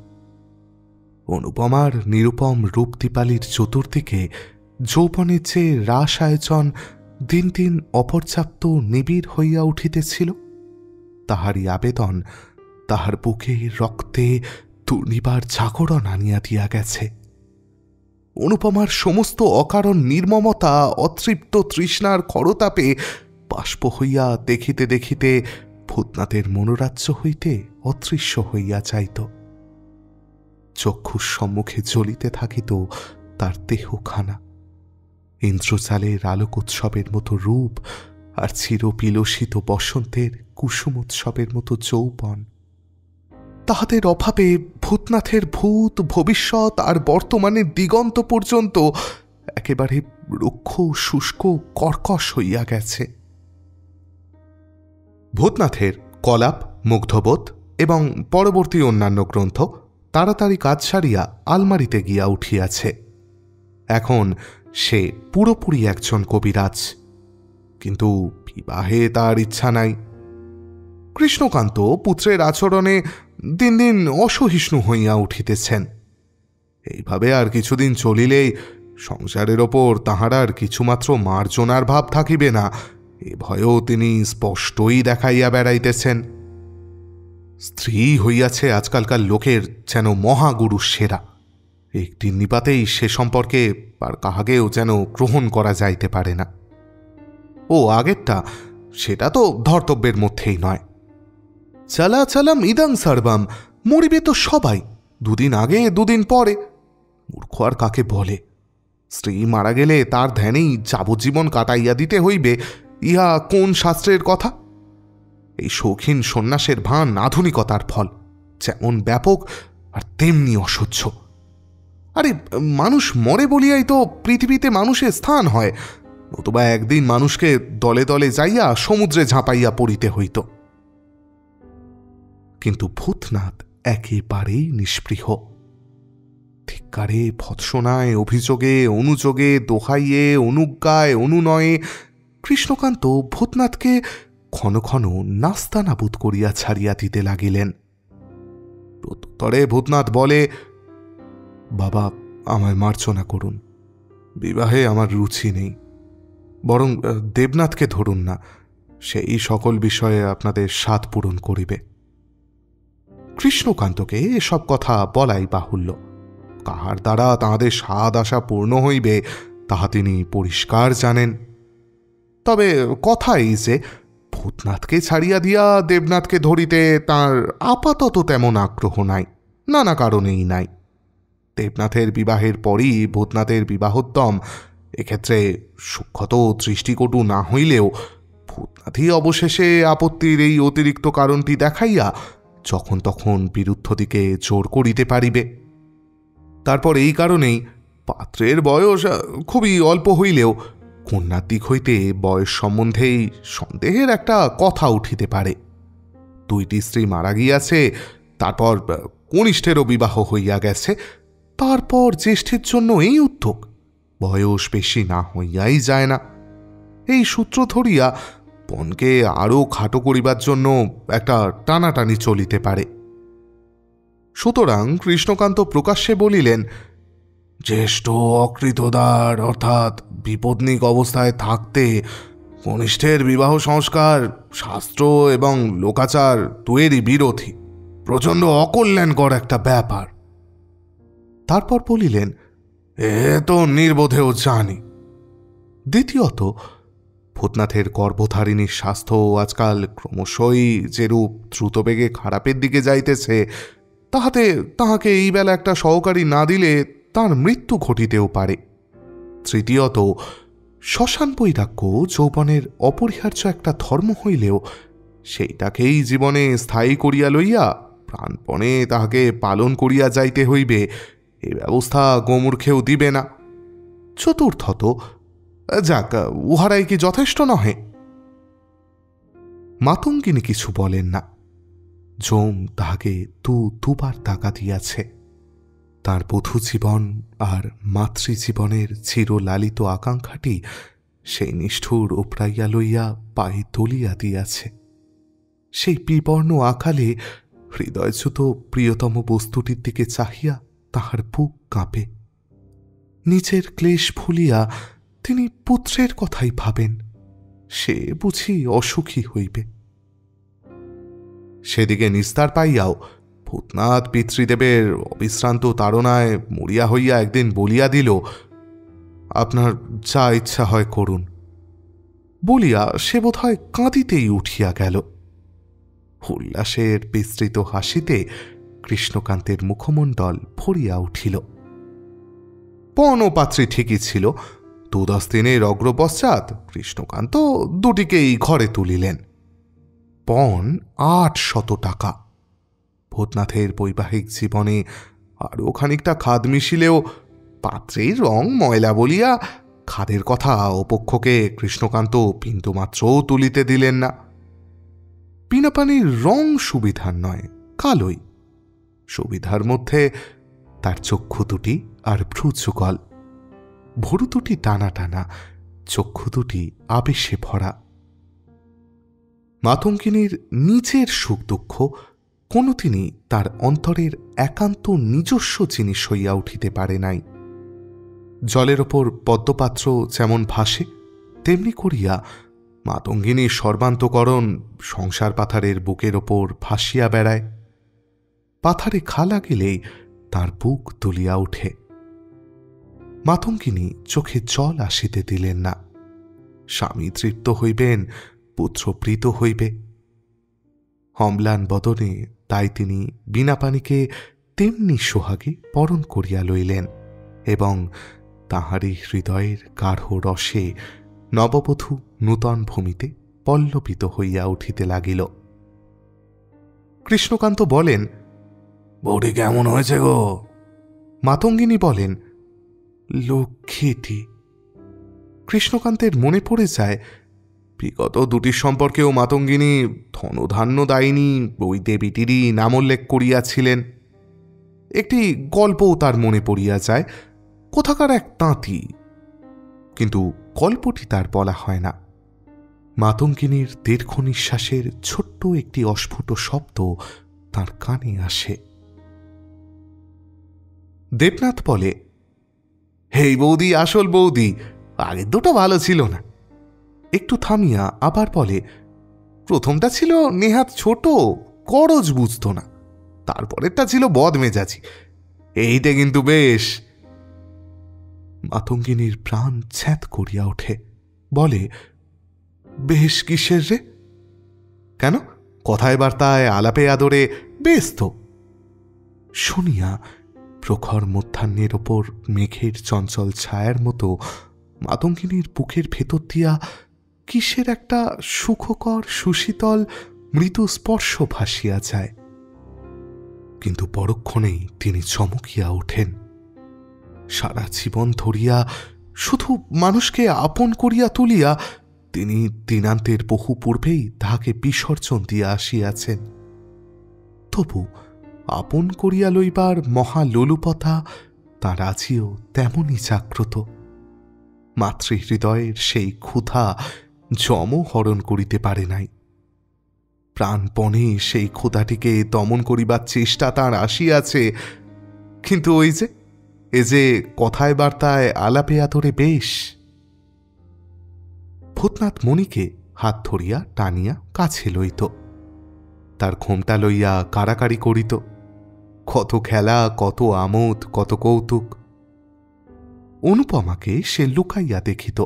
অনুপমার নিরুপম রূপদীপালির চতুর্দিকে যৌবনের যে রাস আয়োজন দিন দিন অপর্যাপ্ত নিবিড় হইয়া উঠিতেছিল, তাহারই আবেদন তাহার বুকে রক্তে দুর্নিবার জাগরণ আনিয়া দিয়া গেছে। অনুপমার সমস্ত অকারণ নির্মমতা অতৃপ্ত তৃষ্ণার খরতাপে বাষ্প হইয়া দেখিতে দেখিতে ভূতনাথের মনোরাজ্য হইতে অদৃশ্য হইয়া যাইত। চক্ষুর সম্মুখে জ্বলিতে থাকিত তার দেহখানা, ইন্দ্রজালের আলোকোৎসবের মতো রূপ আর চিরবিলসিত বসন্তের কুসুমোৎসবের মতো যৌবন। তাহাদের অভাবে ভূতনাথের ভূত ভবিষ্যৎ আর বর্তমানের দিগন্ত পর্যন্ত একেবারে রুক্ষ শুষ্ক কর্কশ হইয়া গেছে। ভূতনাথের কলাপ, মুগ্ধবোধ এবং পরবর্তী অন্যান্য গ্রন্থ তাড়াতাড়ি কাজ সারিয়া আলমারিতে গিয়া উঠিয়াছে। এখন সে পুরোপুরি একজন কবিরাজ, কিন্তু বিবাহে তার ইচ্ছা নাই। কৃষ্ণকান্ত পুত্রের আচরণে দিন দিন অসহিষ্ণু হইয়া উঠিতেছেন। এইভাবে আর কিছুদিন চলিলেই সংসারের ওপর তাহার আর কিছুমাত্র মার্জনার ভাব থাকিবে না, এ ভয়েও তিনি স্পষ্টই দেখাইয়া বেড়াইতেছেন। স্ত্রী হইয়াছে আজকালকার লোকের যেন মহাগুরু সেরা। একটি নিপাতেই সে সম্পর্কে আর কাহাকেও যেন গ্রহণ করা যাইতে পারে না। ও আগেরটা, সেটা তো ধর্তব্যের মধ্যেই নয়। চালা চালাম ইদাং সার্বাম, মরিবে তো সবাই, দুদিন আগে দুদিন পরে। মূর্খ আর কাকে বলে? স্ত্রী মারা গেলে তার ধ্যানেই যাবজ্জীবন কাটাইয়া দিতে হইবে, ইহা কোন শাস্ত্রের কথা? এই শৌখিন সন্ন্যাসের ভান আধুনিকতার ফল, যেমন ব্যাপক আর তেমনি অসহ্য। আরে মানুষ মরে বলিয়াই তো পৃথিবীতে মানুষের স্থান হয়, নতুবা একদিন মানুষকে দলে দলে যাইয়া সমুদ্রে ঝাঁপাইয়া পড়িতে হইত। কিন্তু ভূতনাথ একেবারেই নিষ্পৃহ। ধিক্কারে, ভৎসনায়, অভিযোগে, অনুযোগে, দোহাইয়ে, অনুজ্ঞায়, অনুনয়ে কৃষ্ণকান্ত ভূতনাথকে ক্ষণ ক্ষণ নাস্তানাবুদ করিয়া ছাড়িয়া দিতে লাগিলেন। প্রত্যুত্তরে ভূতনাথ বলে, বাবা, আমায় মার্জনা করুন, বিবাহে আমার রুচি নেই, বরং দেবনাথকে ধরুন না, সেই সকল বিষয়ে আপনাদের স্বাদ পূরণ করিবে। কৃষ্ণকান্তকে এসব কথা বলাই বাহুল্য। কাহার দ্বারা তাহাদের স্বাদ আশা পূর্ণ হইবে তাহা তিনি পরিষ্কার জানেন। তবে কথা এই যে, ভূতনাথকে ছাড়িয়া দিয়া দেবনাথকে ধরিতে তাঁর আপাতত তেমন আগ্রহ নাই, নানা কারণেই নাই। দেবনাথের বিবাহের পরই ভূতনাথের বিবাহোদ্যম এক্ষেত্রে সূক্ষ্মত দৃষ্টিকটু না হইলেও ভূতনাথই অবশেষে আপত্তির এই অতিরিক্ত কারণটি দেখাইয়া যখন তখন বিরুদ্ধ দিকে জোর করিতে পারিবে। তারপর এই কারণেই পাত্রের বয়স খুবই অল্প হইলেও কন্যার দিক হইতে বয়স সম্বন্ধেই সন্দেহের একটা কথা উঠিতে পারে। দুইটি স্ত্রী মারা গিয়াছে, তারপর কনিষ্ঠেরও বিবাহ হইয়া গেছে, তারপর জ্যেষ্ঠের জন্য এই উদ্যোগ, বয়স বেশি না হইয়াই যায় না। এই সূত্র ধরিয়া পণকে আরও খাটো করিবার জন্য একটা টানাটানি চলিতে পারে। সুতরাং কৃষ্ণকান্ত প্রকাশ্যে বলিলেন, জ্যেষ্ঠ অকৃতদার অর্থাৎ বিপত্নিক অবস্থায় থাকতে কনিষ্ঠের বিবাহ সংস্কার শাস্ত্র এবং লোকাচার দুয়েরই বিরোধী, প্রচণ্ড অকল্যাণকর একটা ব্যাপার। তারপর বলিলেন, এ তো নির্বোধেও জানি। দ্বিতীয়ত, ভূতনাথের গর্ভধারিণীর স্বাস্থ্য আজকাল ক্রমশই যেরূপ দ্রুতবেগে খারাপের দিকে যাইতেছে, তাহাতে তাহাকে এই বেলা একটা সহকারী না দিলে তার মৃত্যু ঘটিতেও পারে। তৃতীয়ত, শ্মশান বৈরাগ্য যৌবনের অপরিহার্য একটা ধর্ম হইলেও সেইটাকেই জীবনে স্থায়ী করিয়া লইয়া প্রাণপণে তাহাকে পালন করিয়া যাইতে হইবে, এ ব্যবস্থা গোমূর্খেও দিবে না। চতুর্থত, যাক, উহারাই কি যথেষ্ট নহে? মাতঙ্গিনী কিছু বলেন না। যম তাহাকে দুবার টাকা দিয়াছে। তার বধূ জীবন আর মাতৃজীবনের চিরলালিত আকাঙ্ক্ষাটি সেই নিষ্ঠুর ওপরাইয়া লইয়া পায়ে তুলিয়া দিয়াছে। সেই বিবর্ণ আকালে হৃদয়চ্যুত প্রিয়তম বস্তুটির দিকে চাহিয়া তাহার বুক কাঁপে। নিজের ক্লেশ ভুলিয়া তিনি পুত্রের কথাই ভাবেন, সে বুঝি অসুখী হইবে। সেদিকে নিস্তার পাইয়াও ভূতনাথ পিতৃদেবের অবিশ্রান্ত তাড়নায় মরিয়া হইয়া একদিন বলিয়া দিল, আপনার যা ইচ্ছা হয় করুন। বলিয়া সে বোধহয় কাঁদিতেই উঠিয়া গেল। উল্লাসের বিস্তৃত হাসিতে কৃষ্ণকান্তের মুখমণ্ডল ভরিয়া উঠিল। পণ ও পাত্রী ঠিকই ছিল। 2-10 দিনের অগ্রপশ্চাৎ কৃষ্ণকান্ত দুটিকেই ঘরে তুলিলেন। পণ 800 টাকা। ভূতনাথের বৈবাহিক জীবনে আরও খানিকটা খাদ মিশিলেও পাত্রের রং ময়লা বলিয়া খাদের কথা অপক্ষকে কৃষ্ণকান্ত বিন্দুমাত্রও তুলিতে দিলেন না। বিনাপানির রং সুবিধার নয়, কালোই। সুবিধার মধ্যে তার চক্ষু দুটি আর ভ্রুযুগল, ভরু দুটি টানা টানা, চক্ষু দুটি আবেশে ভরা। মাতঙ্গিনীর নিজের সুখ দুঃখ কোনোদিনই তার অন্তরের একান্ত নিজস্ব জিনিস হইয়া উঠিতে পারে নাই। জলের ওপর পদ্মপাত্র যেমন ভাসে, তেমনি করিয়া মাতঙ্গিনীর সর্বান্তকরণ সংসার পাথারের বুকের ওপর ভাসিয়া বেড়ায়। পাথারে খা লাগিলেই তার বুক তুলিয়া উঠে। মাতঙ্গিনী চোখে জল আসিতে দিলেন না। স্বামী তৃপ্ত হইবেন, পুত্র প্রীত হইবে। অম্লান বদনে তাই তিনি বিনাপানিকে তেমনি সোহাগে বরণ করিয়া লইলেন এবং তাহারই হৃদয়ের গাঢ় রসে নববধূ নূতন ভূমিতে পল্লবিত হইয়া উঠিতে লাগিল। কৃষ্ণকান্ত বলেন, বৌদি কেমন হয়েছে গো? মাতঙ্গিনী বলেন, লক্ষ্মীটি। কৃষ্ণকান্তের মনে পড়ে যায় বিগত দুটির সম্পর্কেও মাতঙ্গিনী ধনধান্য দায়িনী ওই দেবীটিরই নামোল্লেখ করিয়াছিলেন। একটি গল্পও তার মনে পড়িয়া যায়, কোথাকার এক তাঁতি, কিন্তু গল্পটি তার বলা হয় না। মাতঙ্গিনীর দীর্ঘ নিঃশ্বাসের ছোট্ট একটি অস্ফুট শব্দ তার কানে আসে। দেবনাথ বলে, হেই বৌদি, আসল বৌদি, আগের দুটো ভালো ছিল না। একটু থামিয়া আবার বলে, প্রথমটা ছিল নেহাত ছোট, গরজ বুঝত না, তারপরেরটা ছিল বদমেজাজি, এইটা কিন্তু বেশ। মাতঙ্গিনীর প্রাণ ছ্যাঁত করিয়া ওঠে, বলে, বেশ কিসের রে? কেন, কথায় বার্তায় আলাপে আদরে বেশ তো। শুনিয়া প্রখর মধ্যাহ্নের ওপর মেঘের চঞ্চল ছায়ার মতো মাতঙ্গিনীর বুকের ভেতর দিয়া কিসের একটা সুখকর সুশীতল মৃদু স্পর্শ ভাসিয়া যায়। কিন্তু পরক্ষণেই তিনি চমকিয়া ওঠেন। সারা জীবন ধরিয়া শুধু মানুষকে আপন করিয়া তুলিয়া তিনি দিনান্তের বহু পূর্বেই তাহাকে বিসর্জন দিয়া আসিয়াছেন। তবু আপন করিয়া লইবার মহালোলুপতা তার আজিও তেমনই জাগ্রত। মাতৃহৃদয়ের সেই ক্ষুধা যমও হরণ করিতে পারে নাই। প্রাণপণে সেই ক্ষুধাটিকে দমন করিবার চেষ্টা তাঁর আসিয়াছে, কিন্তু ওই যে এ যে কথায় বার্তায় আলাপে আদরে বেশ। ভূতনাথ মণিকে হাত ধরিয়া টানিয়া কাছে লইত, তার ঘোমটা লইয়া কাড়াকাড়ি করিত। কত খেলা, কত আমোদ, কত কৌতুক। অনুপমাকে সে লুকাইয়া দেখিত,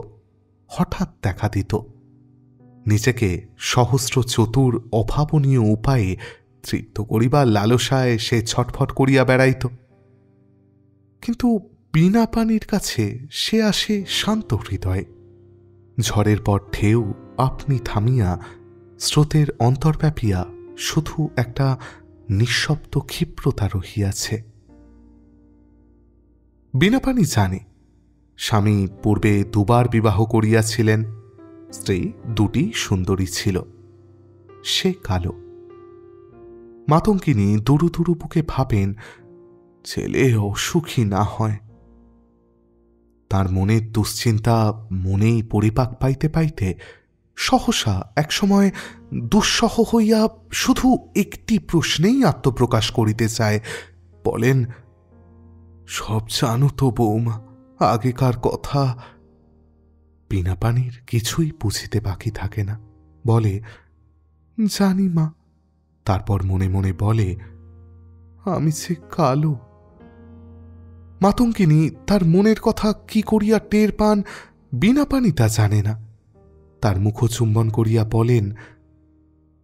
হঠাৎ দেখা দিত। নিজেকে সহস্র চতুর অভাবনীয় উপায়ে তৃপ্ত করিবার লালসায় সে ছটফট করিয়া বেড়াইত। কিন্তু বিনা পানির কাছে সে আসে শান্ত হৃদয়ে। ঝড়ের পর ঢেউ আপনি থামিয়া স্রোতের অন্তর্ব্যাপিয়া শুধু একটা নিঃশব্দ ক্ষিপ্রতা রহিয়াছে। বিনাপানি জানে স্বামী পূর্বে 2 বার বিবাহ করিয়াছিলেন, স্ত্রী 2টি সুন্দরী ছিল, সে কালো। মাতঙ্গিনী দুরু দুরু বুকে ভাবেন, ছেলে অসুখী না হয়। তার মনের দুশ্চিন্তা মনেই পরিপাক পাইতে পাইতে সহসা একসময় দুঃসহ হইয়া শুধু একটি প্রশ্নেই আত্মপ্রকাশ করিতে চায়। বলেন, সব জানো তো বৌমা, আগেকার কথা। বীণাপাণির কিছুই বুঝিতে বাকি থাকে না, বলে, জানি মা। তারপর মনে মনে বলে, আমি যে কালো। মাতঙ্গিনী তার মনের কথা কি করিয়া টের পান বীণাপাণি তা জানে না। তার মুখ চুম্বন করিয়া বলেন,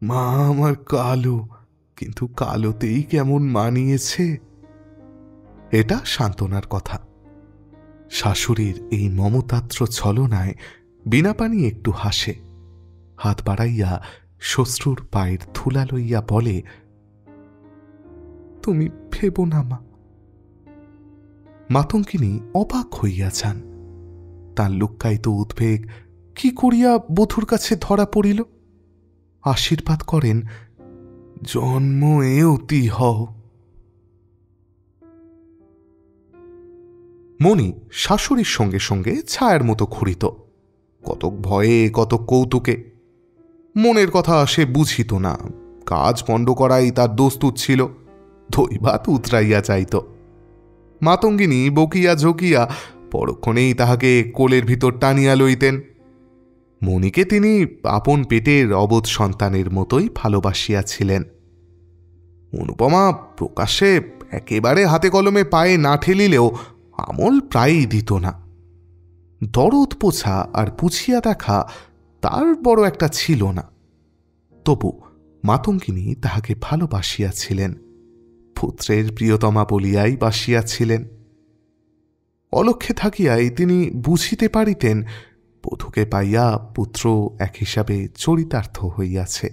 মা আমার কালো, কিন্তু কালোতেই কেমন মানিয়েছে। এটা সান্ত্বনার কথা। শাশুড়ির এই মমতাত্র ছলনায় বীণাপাণি একটু হাসে, হাত বাড়াইয়া শ্বশ্রুর পায়ের ধুলা লইয়া বলে, তুমি ভেবো না মা। মাতঙ্গিনী অবাক হইয়া যান। তার লুক্কায়িত উদ্বেগ কি করিয়া বধূর কাছে ধরা পড়িল। আশীর্বাদ করেন, জন্ম এ অতি হও। মণি শাশুড়ির সঙ্গে সঙ্গে ছায়ার মতো ঘুরিত, কতক ভয়ে কতক কৌতুকে। মনের কথা সে বুঝিত না, কাজ পণ্ড করাই তার দস্তুর ছিল, দৈবাত উতরাইয়া যাইত। মাতঙ্গিনী বকিয়া ঝকিয়া পরক্ষণেই তাহাকে কোলের ভিতর টানিয়া লইতেন। মণিকে তিনি আপন পেটের অবোধ সন্তানের মতোই ভালোবাসিয়াছিলেন। অনুপমা প্রকাশ্যে একেবারে হাতে কলমে পায়ে না ঠেলিলেও আমল প্রায়ই দিত না। দরদ পোছা আর পুছিয়া দেখা তার বড় একটা ছিল না। তবু মাতঙ্গিনী তাহাকে ভালোবাসিয়াছিলেন, পুত্রের প্রিয়তমা বলিয়াই বাসিয়াছিলেন। অলক্ষ্যে থাকিয়াই তিনি বুঝিতে পারিতেন বধূকে পাইয়া পুত্র এক হিসাবে চরিতার্থ হইয়াছে।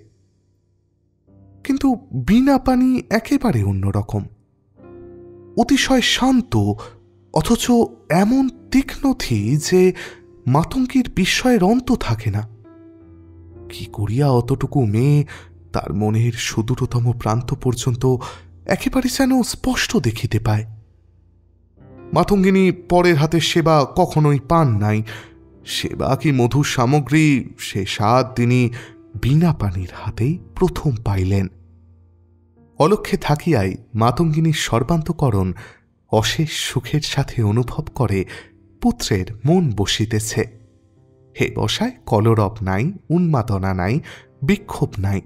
কিন্তু বীণাপাণি একেবারে অন্যরকম, অতিশয় শান্ত, অথচ এমন তীক্ষ্ণথি যে মাতঙ্গীর বিস্ময়ের অন্ত থাকে না। কি করিয়া অতটুকু মেয়ে তার মনের সুদূরতম প্রান্ত পর্যন্ত একেবারে যেন স্পষ্ট দেখিতে পায়। মাতঙ্গিনী পরের হাতের সেবা কখনোই পান নাই। সেবা কি মধুর সামগ্রী, সে স্বাদ তিনি বীণাপাণির হাতেই প্রথম পাইলেন। অলক্ষ্যে থাকিয়াই মাতঙ্গিনীর সর্বান্তকরণ অশেষ সুখের সাথে অনুভব করে পুত্রের মন বসিতেছে। হে বসায় কলরব নাই, উন্মাদনা নাই, বিক্ষোভ নাই।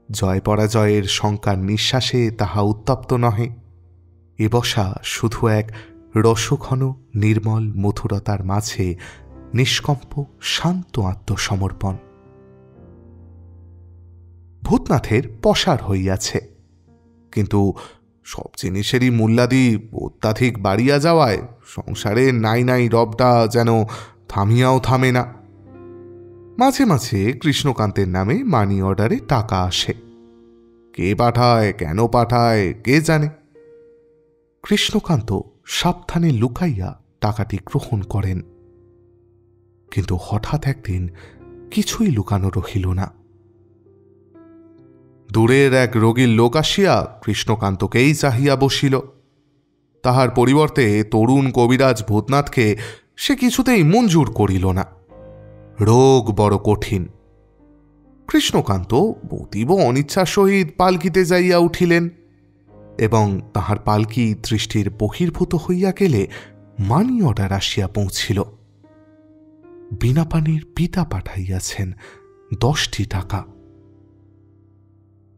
জয় পরাজয়ের শঙ্কার নিঃশ্বাসে তাহা উত্তপ্ত নহে। এ বসা শুধু এক রসঘন নির্মল মধুরতার মাঝে নিষ্কম্প শান্ত আত্মসমর্পণ। ভূতনাথের পসার হইয়াছে, কিন্তু সব জিনিসেরই মূল্যাদি অত্যাধিক বাড়িয়া যাওয়ায় সংসারে নাই নাই রবটা যেন থামিয়াও থামে না। মাঝে মাঝে কৃষ্ণকান্তের নামে মানি অর্ডারে টাকা আসে। কে পাঠায়, কেন পাঠায়, কে জানে। কৃষ্ণকান্ত সাবধানে লুকাইয়া টাকাটি গ্রহণ করেন। কিন্তু হঠাৎ একদিন কিছুই লুকানো রহিল না। দূরের এক রোগীর লোক আসিয়া কৃষ্ণকান্তকেই চাহিয়া বসিল। তাহার পরিবর্তে তরুণ কবিরাজ ভূতনাথকে সে কিছুতেই মঞ্জুর করিল না। রোগ বড় কঠিন। কৃষ্ণকান্ত অতীব অনিচ্ছার সহিত পালকিতে যাইয়া উঠিলেন, এবং তাহার পালকি দৃষ্টির বহির্ভূত হইয়া গেলে মানি অর্ডার আসিয়া পৌঁছিল। বীণাপাণির পিতা পাঠাইয়াছেন 10টি টাকা।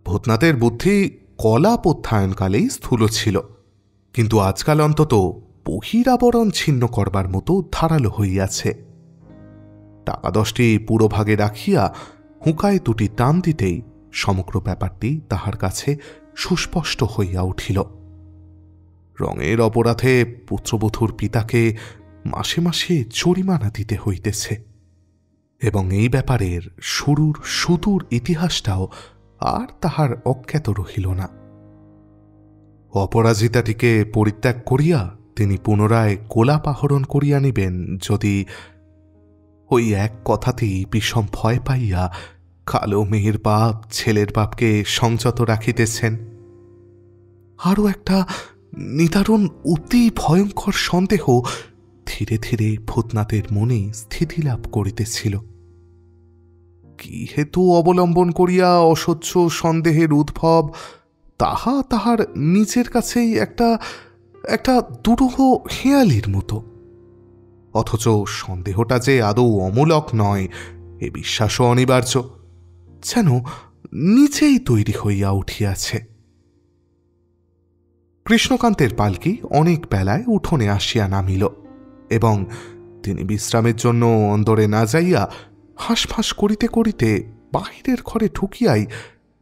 ভূতনাথের বুদ্ধি কলা প্রত্যায়নকালেই স্থূল ছিল, কিন্তু আজকাল অন্তত বহিরাবরণ ছিন্ন করবার মতো ধারালো হইয়াছে। টাকা 10টি পুরোভাগে রাখিয়া হুঁকায় দুটি টান দিতেই সমগ্র ব্যাপারটি তাহার কাছে সুস্পষ্ট হইয়া উঠিল। রঙের অপরাধে পুত্রবধূর পিতাকে মাসে মাসে জরিমানা দিতে হইতেছে, এবং এই ব্যাপারের শুরুর সুদূর ইতিহাসটাও আর তাহার অজ্ঞাত রহিল না। অপরাজিতাটিকে পরিত্যাগ করিয়া তিনি পুনরায় গোলাপ আহরণ করিয়া নিবেন যদি, ওই এক কথাতেই বিষম ভয় পাইয়া কালো মেয়ের বাপ ছেলের বাপকে সংযত রাখিতেছেন। আরও একটা নিদারুণ অতি ভয়ঙ্কর সন্দেহ ধীরে ধীরে ভূতনাথের মনে স্থিতি লাভ করিতেছিল। কি হেতু অবলম্বন করিয়া অসহ্য সন্দেহের উদ্ভব, তাহা তাহার নিজের কাছেই একটা একটা দুরূহ হেয়ালির মতো। অথচ সন্দেহটা যে আদৌ অমূলক নয় এ বিশ্বাসও অনিবার্য, যেন নিচেই তৈরি হইয়া উঠিয়াছে। কৃষ্ণকান্তের পালকি অনেক বেলায় উঠোনে আসিয়া নামিল এবং তিনি বিশ্রামের জন্য অন্দরে না যাইয়া হাঁসফাঁস করিতে করিতে বাহিরের ঘরে ঢুকিয়াই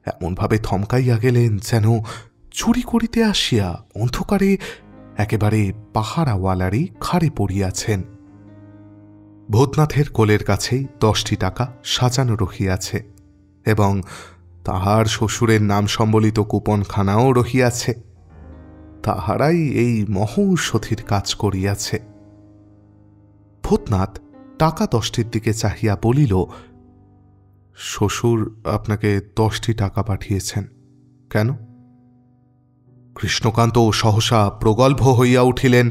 এমনভাবে থমকাইয়া গেলেন যেন চুরি করিতে আসিয়া অন্ধকারে একেবারে পাহারাওয়ালারই ঘাড়ে পড়িয়াছেন। ভূতনাথের কোলের কাছেই 10টি টাকা সাজানো রহিয়াছে এবং তাহার শ্বশুরের নাম সম্বলিত কুপনখানাও রহিয়াছে। তাহারাই এই মহৌষধির কাজ করিয়াছে। ভূতনাথ টাকা 10টির দিকে চাহিয়া বলিল, শ্বশুর আপনাকে 10টি টাকা পাঠিয়েছেন কেন? কৃষ্ণকান্ত সহসা প্রগল্ভ হইয়া উঠিলেন,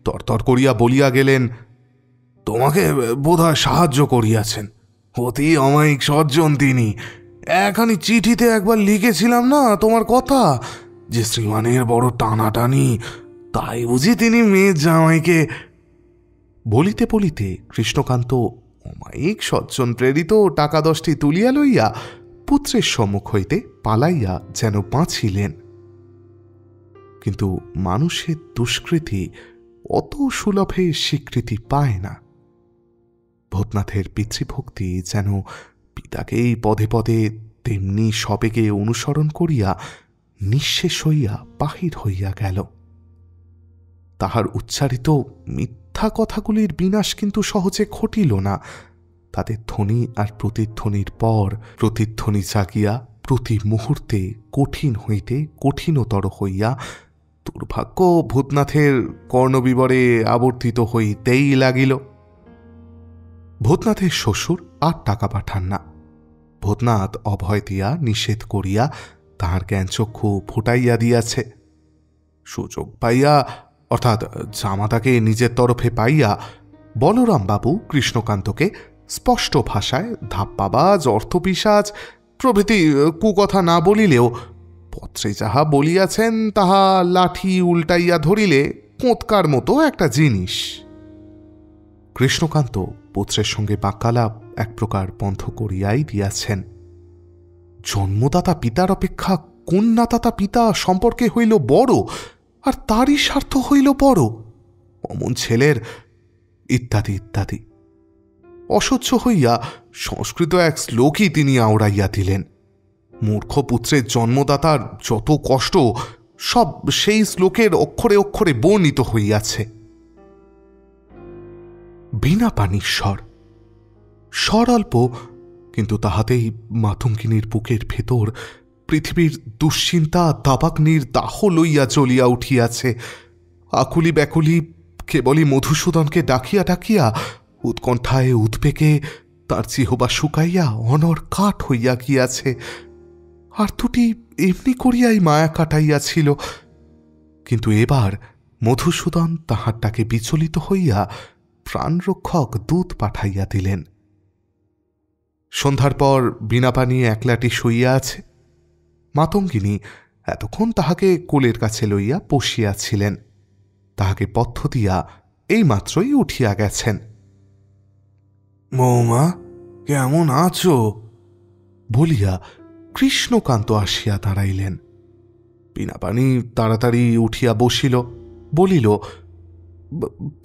তরতর করিয়া বলিয়া গেলেন, তোমাকে বোধহয় সাহায্য করিয়াছেন। অতি অমায়িক সজ্জন তিনি। একখানি চিঠিতে একবার লিখেছিলাম না তোমার কথা, যে শ্রীমানের বড় টানাটানি, তাই বুঝি তিনি মেয়ের জামাইকে। বলিতে বলিতে কৃষ্ণকান্ত অমায়িক সজ্জন প্রেরিত টাকা 10টি তুলিয়া লইয়া পুত্রের সম্মুখ হইতে পালাইয়া যেন বাঁচিলেন। কিন্তু মানুষের দুষ্কৃতি অত সুলভে স্বীকৃতি পায় না। ভূতনাথের পিতৃভক্তি যেন পিতাকেই পদে পদে তেমনি সবেগে অনুসরণ করিয়া নিঃশেষ হইয়া বাহির হইয়া গেল। তাহার উচ্চারিত মিথ্যা কথাগুলির বিনাশ কিন্তু সহজে ঘটিল না। তাদের ধ্বনি আর প্রতিধ্বনির পর প্রতিধ্বনি জাগিয়া প্রতি মুহূর্তে কঠিন হইতে কঠিনতর হইয়া দুর্ভাগ্য ভূতনাথের কর্ণবিবরে আবর্তিত হইতেই লাগিল। ভূতনাথের শ্বশুর আর টাকা পাঠান না। ভূতনাথ অভয় দিয়া নিষেধ করিয়া তাহার জ্ঞানচক্ষু ফুটাইয়া দিয়াছে। সুযোগ পাইয়া, অর্থাৎ জামাতাকে নিজের তরফে পাইয়া, বলরামবাবু কৃষ্ণকান্তকে স্পষ্ট ভাষায় ধাপ্পাবাজ, অর্থপিশাচ প্রভৃতি কুকথা না বলিলেও পত্রে যাহা বলিয়াছেন তাহা লাঠি উল্টাইয়া ধরিলে কোঁতকার মতো একটা জিনিস। কৃষ্ণকান্ত পুত্রের সঙ্গে বাক্যালাপ এক প্রকার বন্ধ করিয়াই দিয়াছেন। জন্মদাতা পিতার অপেক্ষা কন্যাদাতা পিতা সম্পর্কে হইল বড়, আর তারই স্বার্থ হইল বড়, অমন ছেলের ইত্যাদি ইত্যাদি। অসহ্য হইয়া সংস্কৃত এক শ্লোকই তিনি আওড়াইয়া দিলেন। মূর্খ পুত্রের জন্মদাতার যত কষ্ট সব সেই শ্লোকের অক্ষরে অক্ষরে বর্ণিত হইয়াছে। বিনা পানির স্বর, স্বর অল্প, কিন্তু তাহাতেই মাতঙ্গিনীর বুকের ভেতর পৃথিবীর দুশ্চিন্তা দাবাগ্নির দাহ লইয়া জ্বলিয়া উঠিয়াছে। আকুলি ব্যাকুলি কেবলই মধুসূদনকে ডাকিয়া ডাকিয়া উৎকণ্ঠায় উদ্বেগে তার জিহ্বা শুকাইয়া অনর কাঠ হইয়া গিয়াছে। আর দুটি এমনি করিয়াই মায়া কাটাইয়াছিল, কিন্তু এবার মধুসূদন তাহারটাকে বিচলিত হইয়া প্রাণরক্ষক দূত পাঠাইয়া দিলেন। সন্ধ্যার পর বিনা পানি একলাটি শুইয়া আছে। মাতঙ্গিনী এতক্ষণ তাহাকে কোলের কাছে লইয়া বসিয়াছিলেন। তাহাকে পথ্য দিয়া এইমাত্রই উঠিয়া গেছেন। বৌমা, কেমন আছো বলিয়া কৃষ্ণকান্ত আসিয়া দাঁড়াইলেন। বিনা পানি তাড়াতাড়ি উঠিয়া বসিল, বলিল,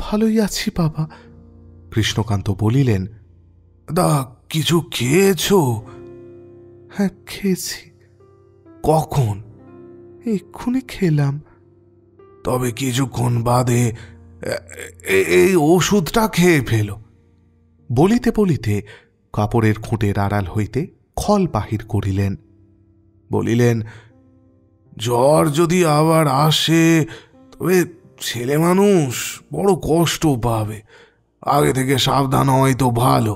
ভালোই আছি বাবা। কৃষ্ণকান্ত বলিলেন, দা কিছু খেয়েছ? হ্যাঁ, খেয়েছি। কখন? এক্ষুনি খেলাম। তবে কিছুক্ষণ বাদে এই ওষুধটা খেয়ে ফেলো। বলিতে বলিতে কাপড়ের খুঁটের আড়াল হইতে খল বাহির করিলেন। বলিলেন, জ্বর যদি আবার আসে তবে ছেলে মানুষ বড় কষ্ট পাবে। আগে থেকে সাবধান হয় তো ভালো।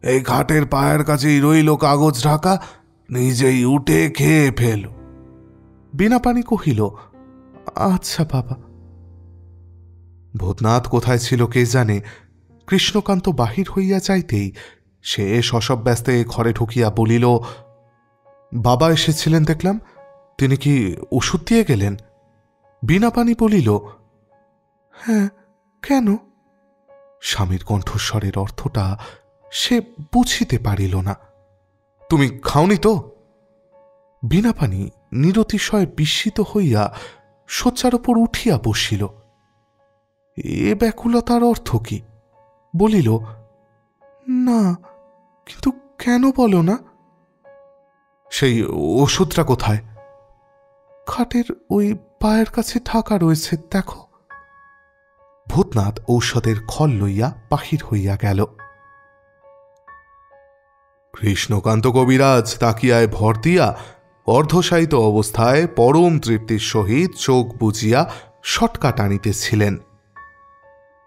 এই খাটের পায়ের কাছেই রইল কাগজ ঢাকা, নিজেই উঠে খেয়ে ফেলো। বিনা পানি কহিল, আচ্ছা বাবা। ভূতনাথ কোথায় ছিল কে জানে। কৃষ্ণকান্ত বাহির হইয়া যাইতেই সে শশব ব্যস্তে ঘরে ঢুকিয়া বলিল, বাবা এসেছিলেন দেখলাম, তিনি কি ওষুধ দিয়ে গেলেন? বিনা পানি বলিল, হ্যাঁ, কেন? স্বামীর কণ্ঠস্বরের অর্থটা সে বুঝিতে পারিল না। তুমি খাওনি তো? বীণাপাণি নিরতিশয় বিস্মিত হইয়া শয্যার উপর উঠিয়া বসিল। এ ব্যাকুলতার অর্থ কি? বলিল, না, কিন্তু কেন বলো না? সেই ওষুধটা কোথায়? খাটের ওই পায়ের কাছে ঢাকা রয়েছে, দেখো। ভূতনাথ ঔষধের খল লইয়া বাহির হইয়া গেল। কৃষ্ণকান্ত কবিরাজ তাকিয়ায় ভর দিয়া অর্ধশায়িত অবস্থায় পরম তৃপ্তির সহিত চোখ বুজিয়া শটকা টানিতেছিলেন,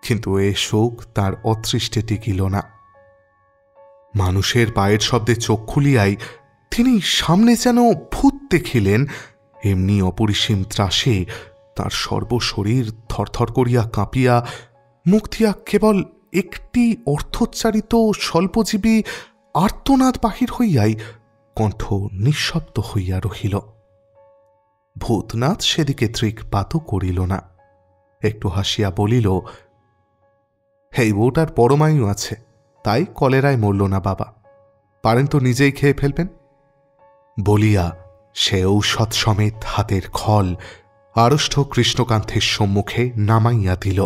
কিন্তু এ শোক তার অতৃষ্টে টিকিল না। মানুষের পায়ের শব্দে চোখ খুলিয়াই তিনি সামনে যেন ভূত দেখিলেন, এমনি অপরিসীম ত্রাসে তার সর্বশরীর থরথর করিয়া কাঁপিয়া মুখ দিয়া কেবল একটি অর্থোচ্চারিত স্বল্পজীবী আর্তনাদ বাহির হইয়াই কণ্ঠ নিঃশব্দ হইয়া রহিল। ভূতনাথ সেদিকে দৃকপাতও করিল না, একটু হাসিয়া বলিল, এই বউটার পরমায়ু আছে, তাই কলেরায় মরল না বাবা, পারেন তো নিজেই খেয়ে ফেলবেন। বলিয়া সে ঔষধ সমেত হাতের খল আড়ষ্ট কৃষ্ণকান্তের সম্মুখে নামাইয়া দিল।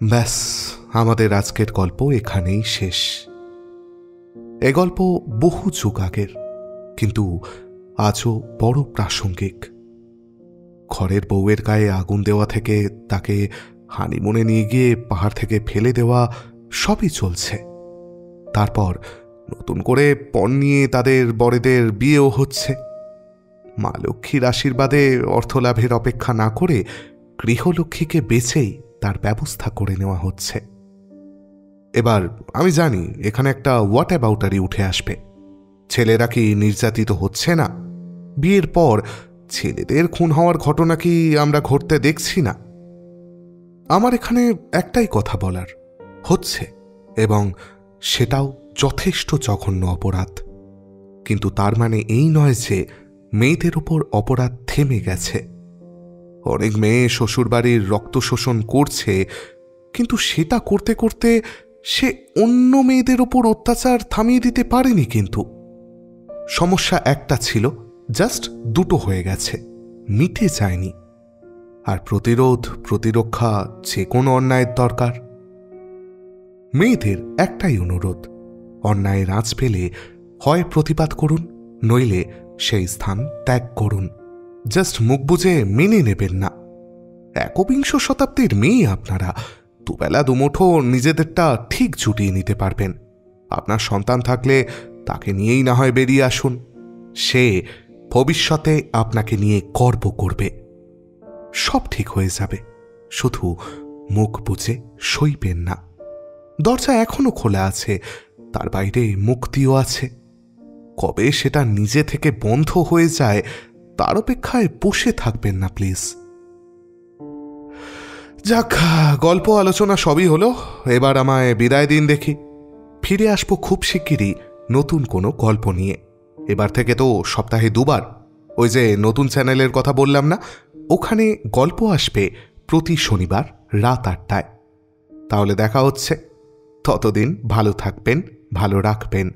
ব্যাস, আমাদের আজকের গল্প এখানেই শেষ। এ গল্প বহু যুগ আগের, কিন্তু আজও বড় প্রাসঙ্গিক। ঘরের বউয়ের গায়ে আগুন দেওয়া থেকে তাকে হানিমুনে নিয়ে গিয়ে পাহাড় থেকে ফেলে দেওয়া সবই চলছে। তারপর নতুন করে পণ নিয়ে তাদের বড়দের বিয়েও হচ্ছে। মা লক্ষ্মীর আশীর্বাদে অর্থলাভের অপেক্ষা না করে গৃহলক্ষ্মীকে বেছেই তার ব্যবস্থা করে নেওয়া হচ্ছে। এবার আমি জানি এখানে একটা হোয়াট অ্যাবাউটারি উঠে আসবে। ছেলেরা কি নির্যাতিত হচ্ছে না? বিয়ের পর ছেলেদের খুন হওয়ার ঘটনা কি আমরা ঘটতে দেখছি না? আমার এখানে একটাই কথা বলার, হচ্ছে, এবং সেটাও যথেষ্ট জঘন্য অপরাধ। কিন্তু তার মানে এই নয় যে মেয়েদের উপর অপরাধ থেমে গেছে। অনেক মেয়ে শ্বশুরবাড়ির রক্ত শোষণ করছে, কিন্তু সেটা করতে করতে সে অন্য মেয়েদের উপর অত্যাচার থামিয়ে দিতে পারেনি। কিন্তু সমস্যা একটা ছিল, জাস্ট দুটো হয়ে গেছে, মিটে যায়নি। আর প্রতিরোধ প্রতিরক্ষা যে কোনো অন্যায়ের দরকার। মেয়েদের একটাই অনুরোধ, অন্যায়ের আঁচ পেলে হয় প্রতিবাদ করুন, নইলে সেই স্থান ত্যাগ করুন। জাস্ট মুখ বুঝে মেনে নেবেন না। একবিংশ শতাব্দীর মেয়ে আপনারা, দুবেলা দুমুঠো নিজেদেরটা ঠিক জুটিয়ে নিতে পারবেন। আপনার সন্তান থাকলে তাকে নিয়েই না হয় বেরিয়ে আসুন, সে ভবিষ্যতে আপনাকে নিয়ে গর্ব করবে। সব ঠিক হয়ে যাবে, শুধু মুখ বুঝে সইবেন না। দরজা এখনো খোলা আছে, তার বাইরে মুক্তিও আছে। কবে সেটা নিজে থেকে বন্ধ হয়ে যায় তার অপেক্ষায় বসে থাকবেন না প্লিজ। যাক, গল্প আলোচনা সবই হলো, এবার আমায় বিদায় দিন দেখি। ফিরে আসবো খুব শিগগিরই নতুন কোনো গল্প নিয়ে। এবার থেকে তো সপ্তাহে 2 বার, ওই যে নতুন চ্যানেলের কথা বললাম না, ওখানে গল্প আসবে প্রতি শনিবার রাত 8টায়। তাহলে দেখা হচ্ছে। ততদিন ভালো থাকবেন, ভালো রাখবেন।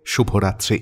শুভরাত্রি।